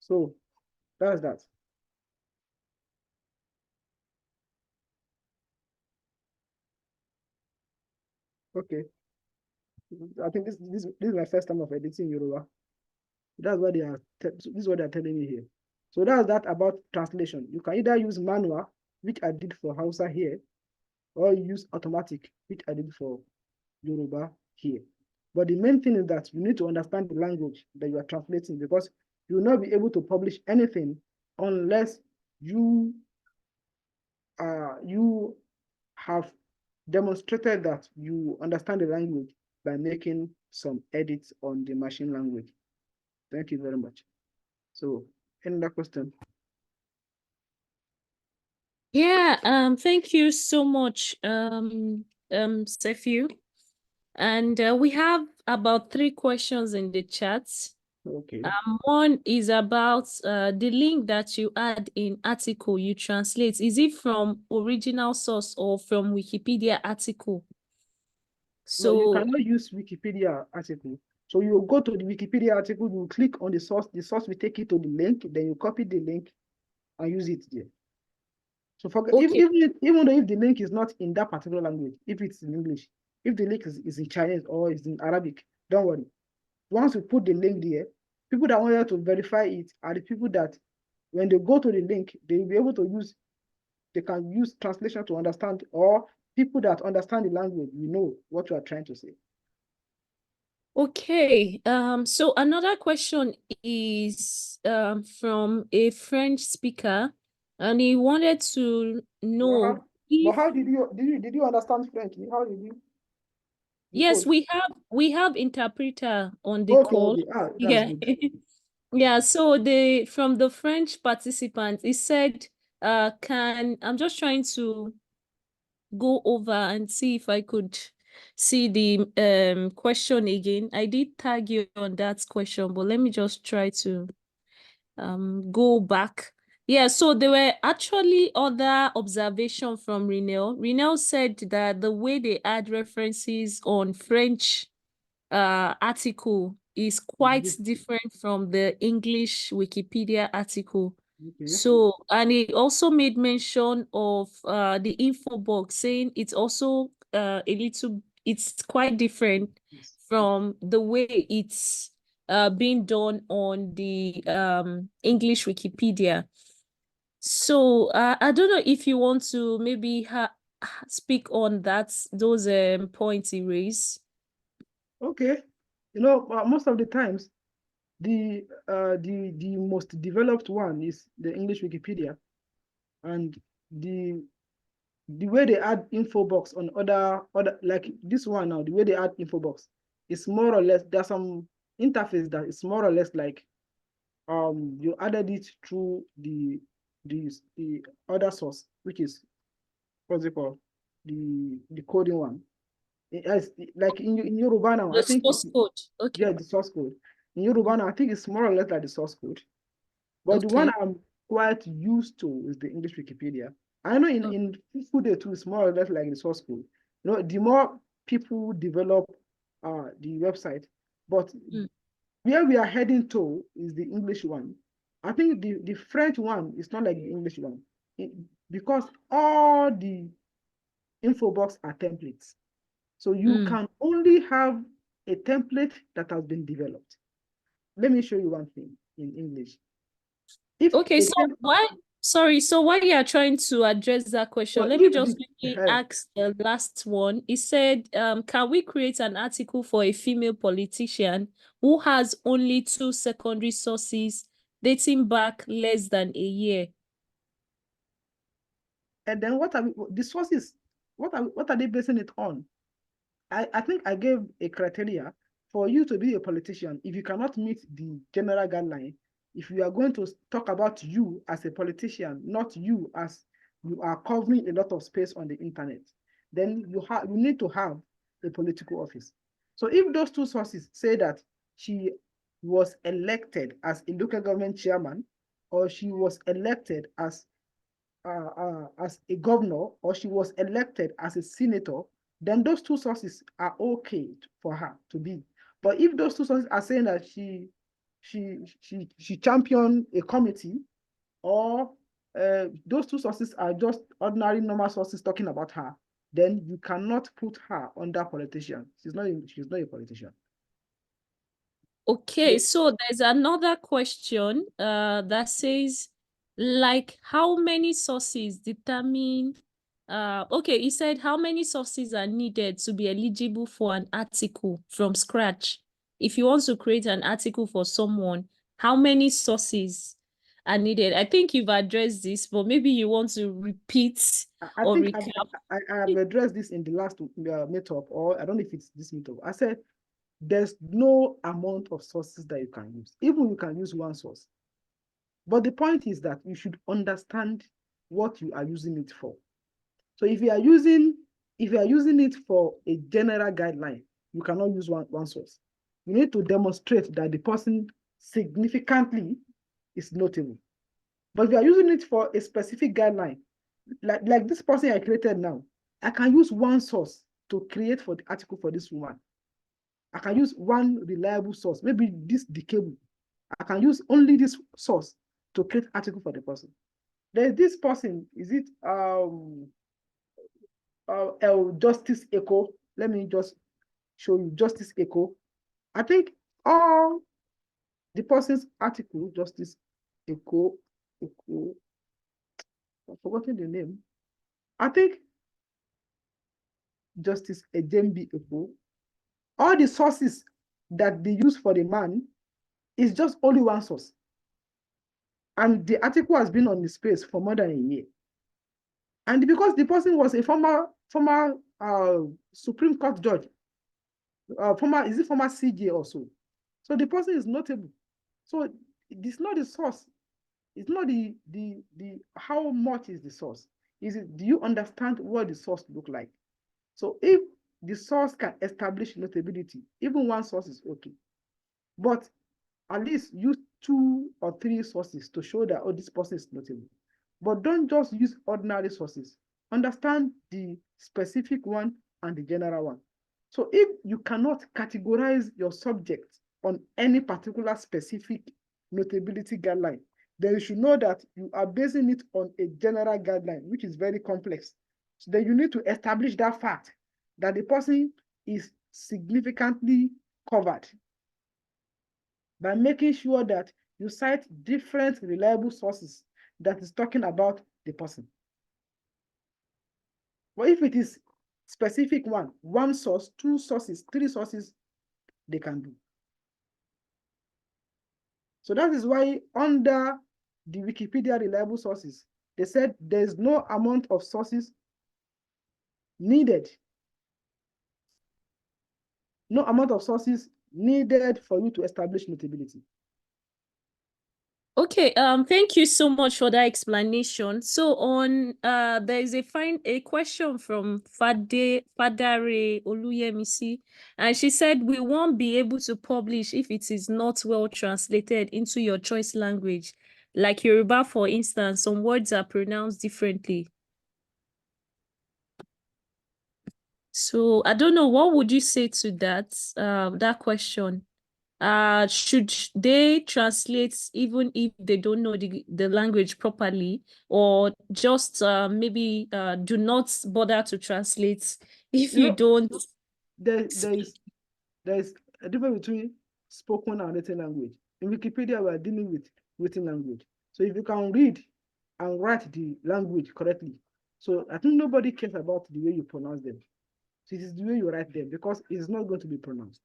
So that's that. Okay. I think this is my first time of editing Yoruba. That's what they are. This is what they're telling me here. So that's that about translation. You can either use manual, which I did for Hausa here, or use automatic, which I did for Yoruba here. But the main thing is that you need to understand the language that you are translating, because you will not be able to publish anything unless you have demonstrated that you understand the language by making some edits on the machine language. Thank you very much. So, any other question? Yeah, thank you so much, Sefiu. And we have about 3 questions in the chat. Okay. One is about the link that you add in article you translate. Is it from original source or from Wikipedia article? No, you So, cannot use Wikipedia article. So you go to the Wikipedia article, you click on the source will take you to the link, then you copy the link and use it there. So forget, okay. even though if the link is not in that particular language, if it's in English, if the link is in Chinese or is in Arabic, don't worry. Once you put the link there, people that want to verify it are the people that when they go to the link, they will be able to use, they can use translation to understand, or people that understand the language, we know what you are trying to say. Okay, so another question is from a French speaker, and he wanted to know But if how did you understand French? How did you? yes, Decode? we have interpreter on the Okay, call. okay. That's Yeah. good. Yeah, so from the French participant, he said, I'm just trying to go over and see if I could see the question again. I did tag you on that question, but let me just try to go back. Yeah, so there were actually other observations from Renel. Renel said that the way they add references on French article is quite different from the English Wikipedia article. Okay. So, and he also made mention of the info box, saying it's also it's quite different from the way it's being done on the English Wikipedia. So, I don't know if you want to maybe speak on those points he raised. Okay. You know, most of the times, the most developed one is the English Wikipedia, and the way they add info box on other like this one now, the way they add info box is more or less, there's some interface that is more or less like you added it through the other source, which is what's it called, the coding one. As like in Yoruba now, I The think source code. Okay. yeah, the source code. In Yoruba now, I think it's more or less like the source code. But the one Okay. I'm quite used to is the English Wikipedia. I know in Fude too, it's more or less like the source code. You know, the more people develop the website, but where we are heading to is the English one. I think the French one is not like the English one, because all the info box are templates. So you can only have a template that has been developed. Let me show you one thing. in English. If Okay, a so tem- so while you are trying to address that question, so let me if just the quickly ask the last one. It said, can we create an article for a female politician who has only 2 secondary sources dating back less than a year? and then what are the sources? What are they basing it on? I think I gave a criteria for you to be a politician. If you cannot meet the general guideline, if you are going to talk about you as a politician, not you as you are covering a lot of space on the internet, then you need to have a political office. So if those 2 sources say that she was elected as a local government chairman, or she was elected as a governor, or she was elected as a senator, then those 2 sources are okay for her to be. But if those 2 sources are saying that she championed a committee, or those 2 sources are just ordinary normal sources talking about her, then you cannot put her under politician. She's not a politician. Okay, so there's another question that says, like, how many sources determine okay, he said how many sources are needed to be eligible for an article from scratch? If you want to create an article for someone, how many sources are needed? I think you've addressed this, but maybe you want to repeat I or think recap. I have addressed this in the last meetup, or I don't know if it's this meetup. I said there's no amount of sources that you can use. Even you can use 1 source. But the point is that you should understand what you are using it for. So if you are using it for a general guideline, you cannot use one source. You need to demonstrate that the person significantly is notable. But if you are using it for a specific guideline, like this person I created now, I can use 1 source to create for the article for this woman. I can use 1 reliable source, maybe the cable. I can use only this source to create article for the person. There's this person, is it Justice Echo? Let me just show you Justice Echo. I think all the person's article, Justice Echo, I've forgotten the name. I think Justice Ejembi Echo. All the sources that they use for the man is just only 1 source. And the article has been on the space for more than a year. And because the person was a former Supreme Court judge, former CJ also. So the person is notable. So it's not the source. It's not the how much is the source. Do you understand what the source look like? So if the source can establish notability, even 1 source is okay. But at least use 2 or 3 sources to show that, oh, this person is notable. But don't just use ordinary sources. Understand the specific one and the general one. So if you cannot categorize your subject on any particular specific notability guideline, then you should know that you are basing it on a general guideline, which is very complex. So then you need to establish that fact that the person is significantly covered by making sure that you cite different reliable sources that is talking about the person. But if it is specific one source, 2 sources, 3 sources, they can do. So that is why under the Wikipedia reliable sources, they said there's no amount of sources needed. No amount of sources needed for you to establish notability. Okay, thank you so much for that explanation. So on there is a question from Fadare Oluyemisi, and she said we won't be able to publish if it is not well translated into your choice language. Like Yoruba, for instance, some words are pronounced differently. So I don't know, what would you say to that question? Should they translate even if they don't know the language properly, or just maybe do not bother to translate if you don't? There is a difference between spoken and written language. In Wikipedia, we are dealing with written language. So if you can read and write the language correctly, so I think nobody cares about the way you pronounce them. So it is the way you write them, because it's not going to be pronounced.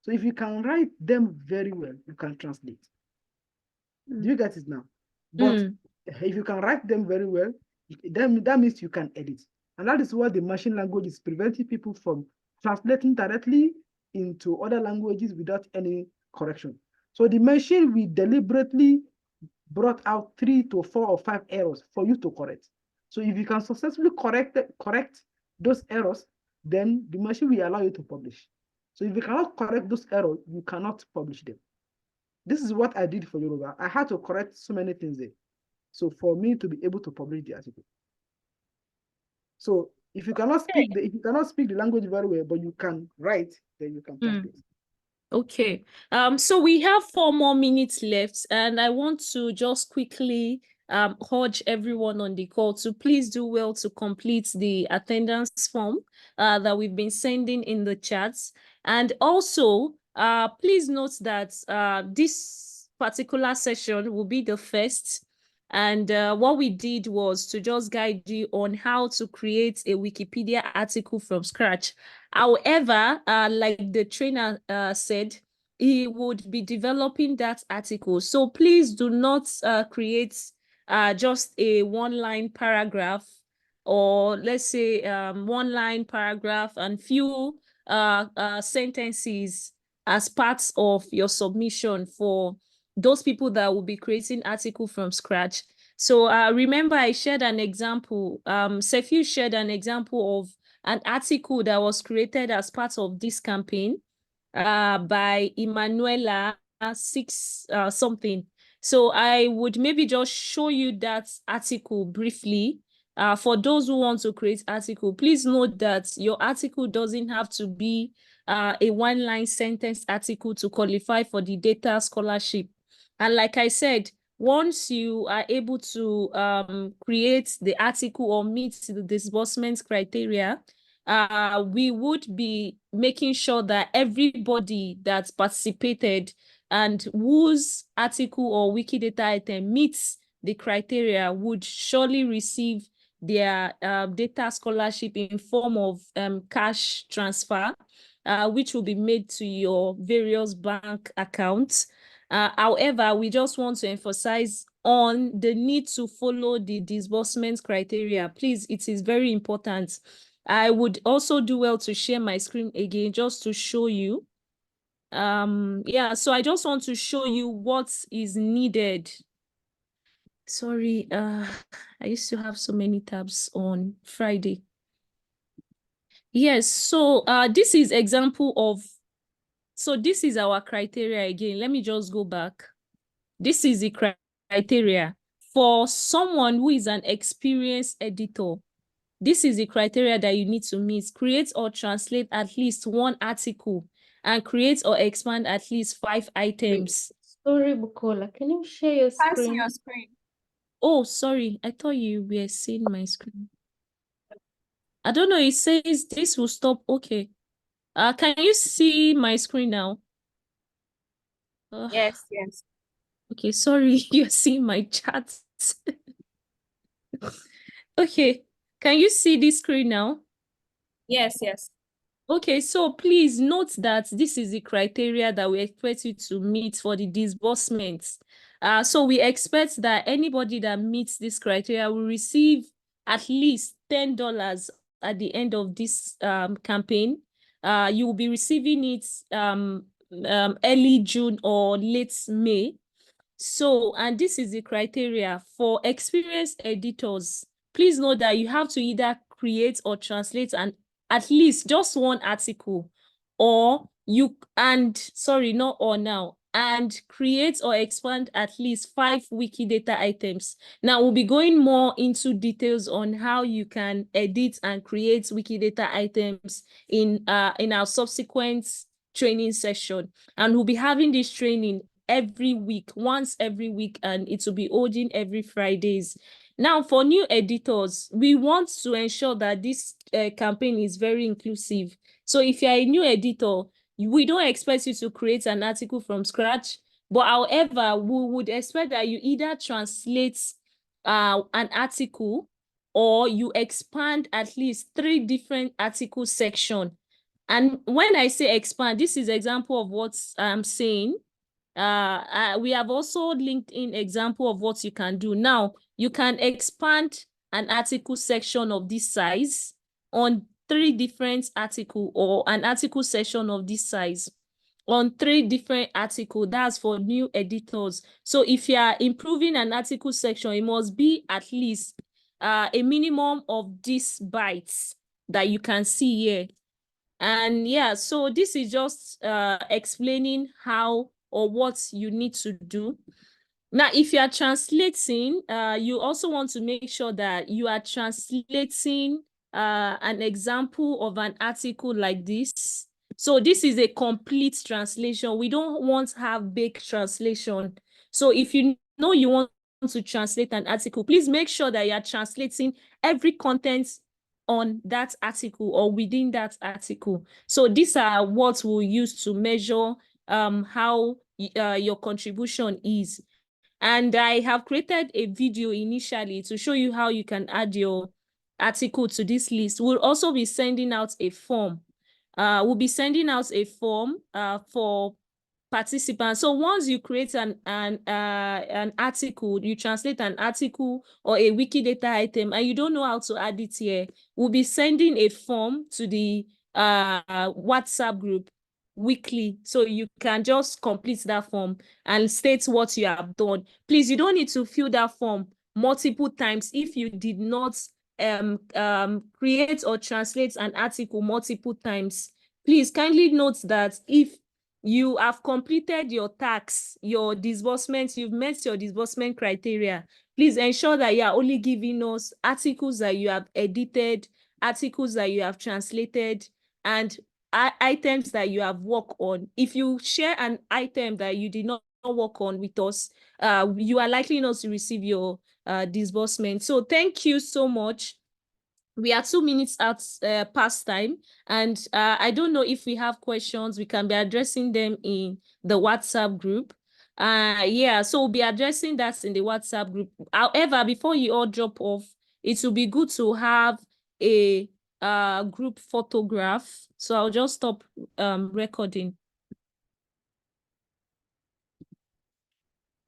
So if you can write them very well, you can translate. Do you get it now? But if you can write them very well, then that means you can edit. And that is what the machine language is preventing people from translating directly into other languages without any correction. So the machine will deliberately brought out 3 to 4 or 5 errors for you to correct. So if you can successfully correct those errors, then the machine will allow you to publish. So if you cannot correct those errors, you cannot publish them. This is what I did for Yoruba. I had to correct so many things there. So for me to be able to publish the article. So if you cannot speak the language very well, but you can write, then you can translate. Okay. So we have 4 more minutes left, and I want to just quickly urge everyone on the call to please do well to complete the attendance form that we've been sending in the chats. And also, please note that this particular session will be the first. And what we did was to just guide you on how to create a Wikipedia article from scratch. However, like the trainer said, he would be developing that article. So please do not create just a one-line paragraph, or let's say one-line paragraph and few sentences as parts of your submission for those people that will be creating article from scratch. So remember, I shared an example. Sefiu shared an example of an article that was created as part of this campaign by Emanuela 6 something. So I would maybe just show you that article briefly. For those who want to create article, please note that your article doesn't have to be a one-line sentence article to qualify for the data scholarship. And like I said, once you are able to create the article or meet the disbursement criteria, we would be making sure that everybody that participated and whose article or Wikidata item meets the criteria would surely receive their data scholarship in form of cash transfer, which will be made to your various bank accounts. However, we just want to emphasize on the need to follow the disbursement criteria. Please, it is very important. I would also do well to share my screen again just to show you. Yeah, so I just want to show you what is needed. Sorry, I used to have so many tabs on Friday. Yes, so this is example of, so this is our criteria again. Let me just go back. This is the criteria for someone who is an experienced editor. This is the criteria that you need to meet. Create or translate at least 1 article and create or expand at least 5 items. Sorry, Bukola, can you share your Can't see screen? your screen. Oh, sorry. I thought you were seeing my screen. I don't know. It says this will stop. Okay. Can you see my screen now? Yes, yes. Okay, sorry. You're seeing my chat. Okay. Can you see this screen now? Yes, yes. Okay, so please note that this is the criteria that we expect you to meet for the disbursements. So we expect that anybody that meets this criteria will receive at least $10 at the end of this campaign. You will be receiving it early June or late May. So, and this is the criteria for experienced editors. Please note that you have to either create or translate at least just 1 article, or you, and sorry, not or now, and create or expand at least 5 Wikidata items. Now we'll be going more into details on how you can edit and create Wikidata items in our subsequent training session. And we'll be having this training every week, once every week, and it will be holding every Fridays. Now, for new editors, we want to ensure that this campaign is very inclusive. So if you're a new editor, we don't expect you to create an article from scratch. But however, we would expect that you either translate an article or you expand at least 3 different article section. And when I say expand, this is example of what I'm saying. We have also linked in example of what you can do. Now, you can expand an article section of this size on 3 different article, or an article section of this size on 3 different articles. That's for new editors. So if you are improving an article section, it must be at least a minimum of these bytes that you can see here. And yeah, so this is just explaining how or what you need to do. Now, if you are translating, you also want to make sure that you are translating an example of an article like this. So this is a complete translation. We don't want to have big translation. So if you know you want to translate an article, please make sure that you are translating every content on that article or within that article. So these are what we'll use to measure how your contribution is. And I have created a video initially to show you how you can add your article to this list. We'll also be sending out a form. We'll be sending out a form for participants. So once you create an article, you translate an article or a Wikidata item, and you don't know how to add it here, we'll be sending a form to the WhatsApp group weekly. So you can just complete that form and state what you have done. Please, you don't need to fill that form multiple times if you did not create or translate an article multiple times. Please kindly note that if you have completed your tax, your disbursements, you've met your disbursement criteria, please ensure that you are only giving us articles that you have edited, articles that you have translated, and items that you have worked on. If you share an item that you did not work on with us, you are likely not to receive your disbursement. So thank you so much. We are 2 minutes at past time, and I don't know if we have questions. We can be addressing them in the WhatsApp group. Yeah, so we'll be addressing that in the WhatsApp group. However, before you all drop off, it will be good to have a group photograph. So I'll just stop recording.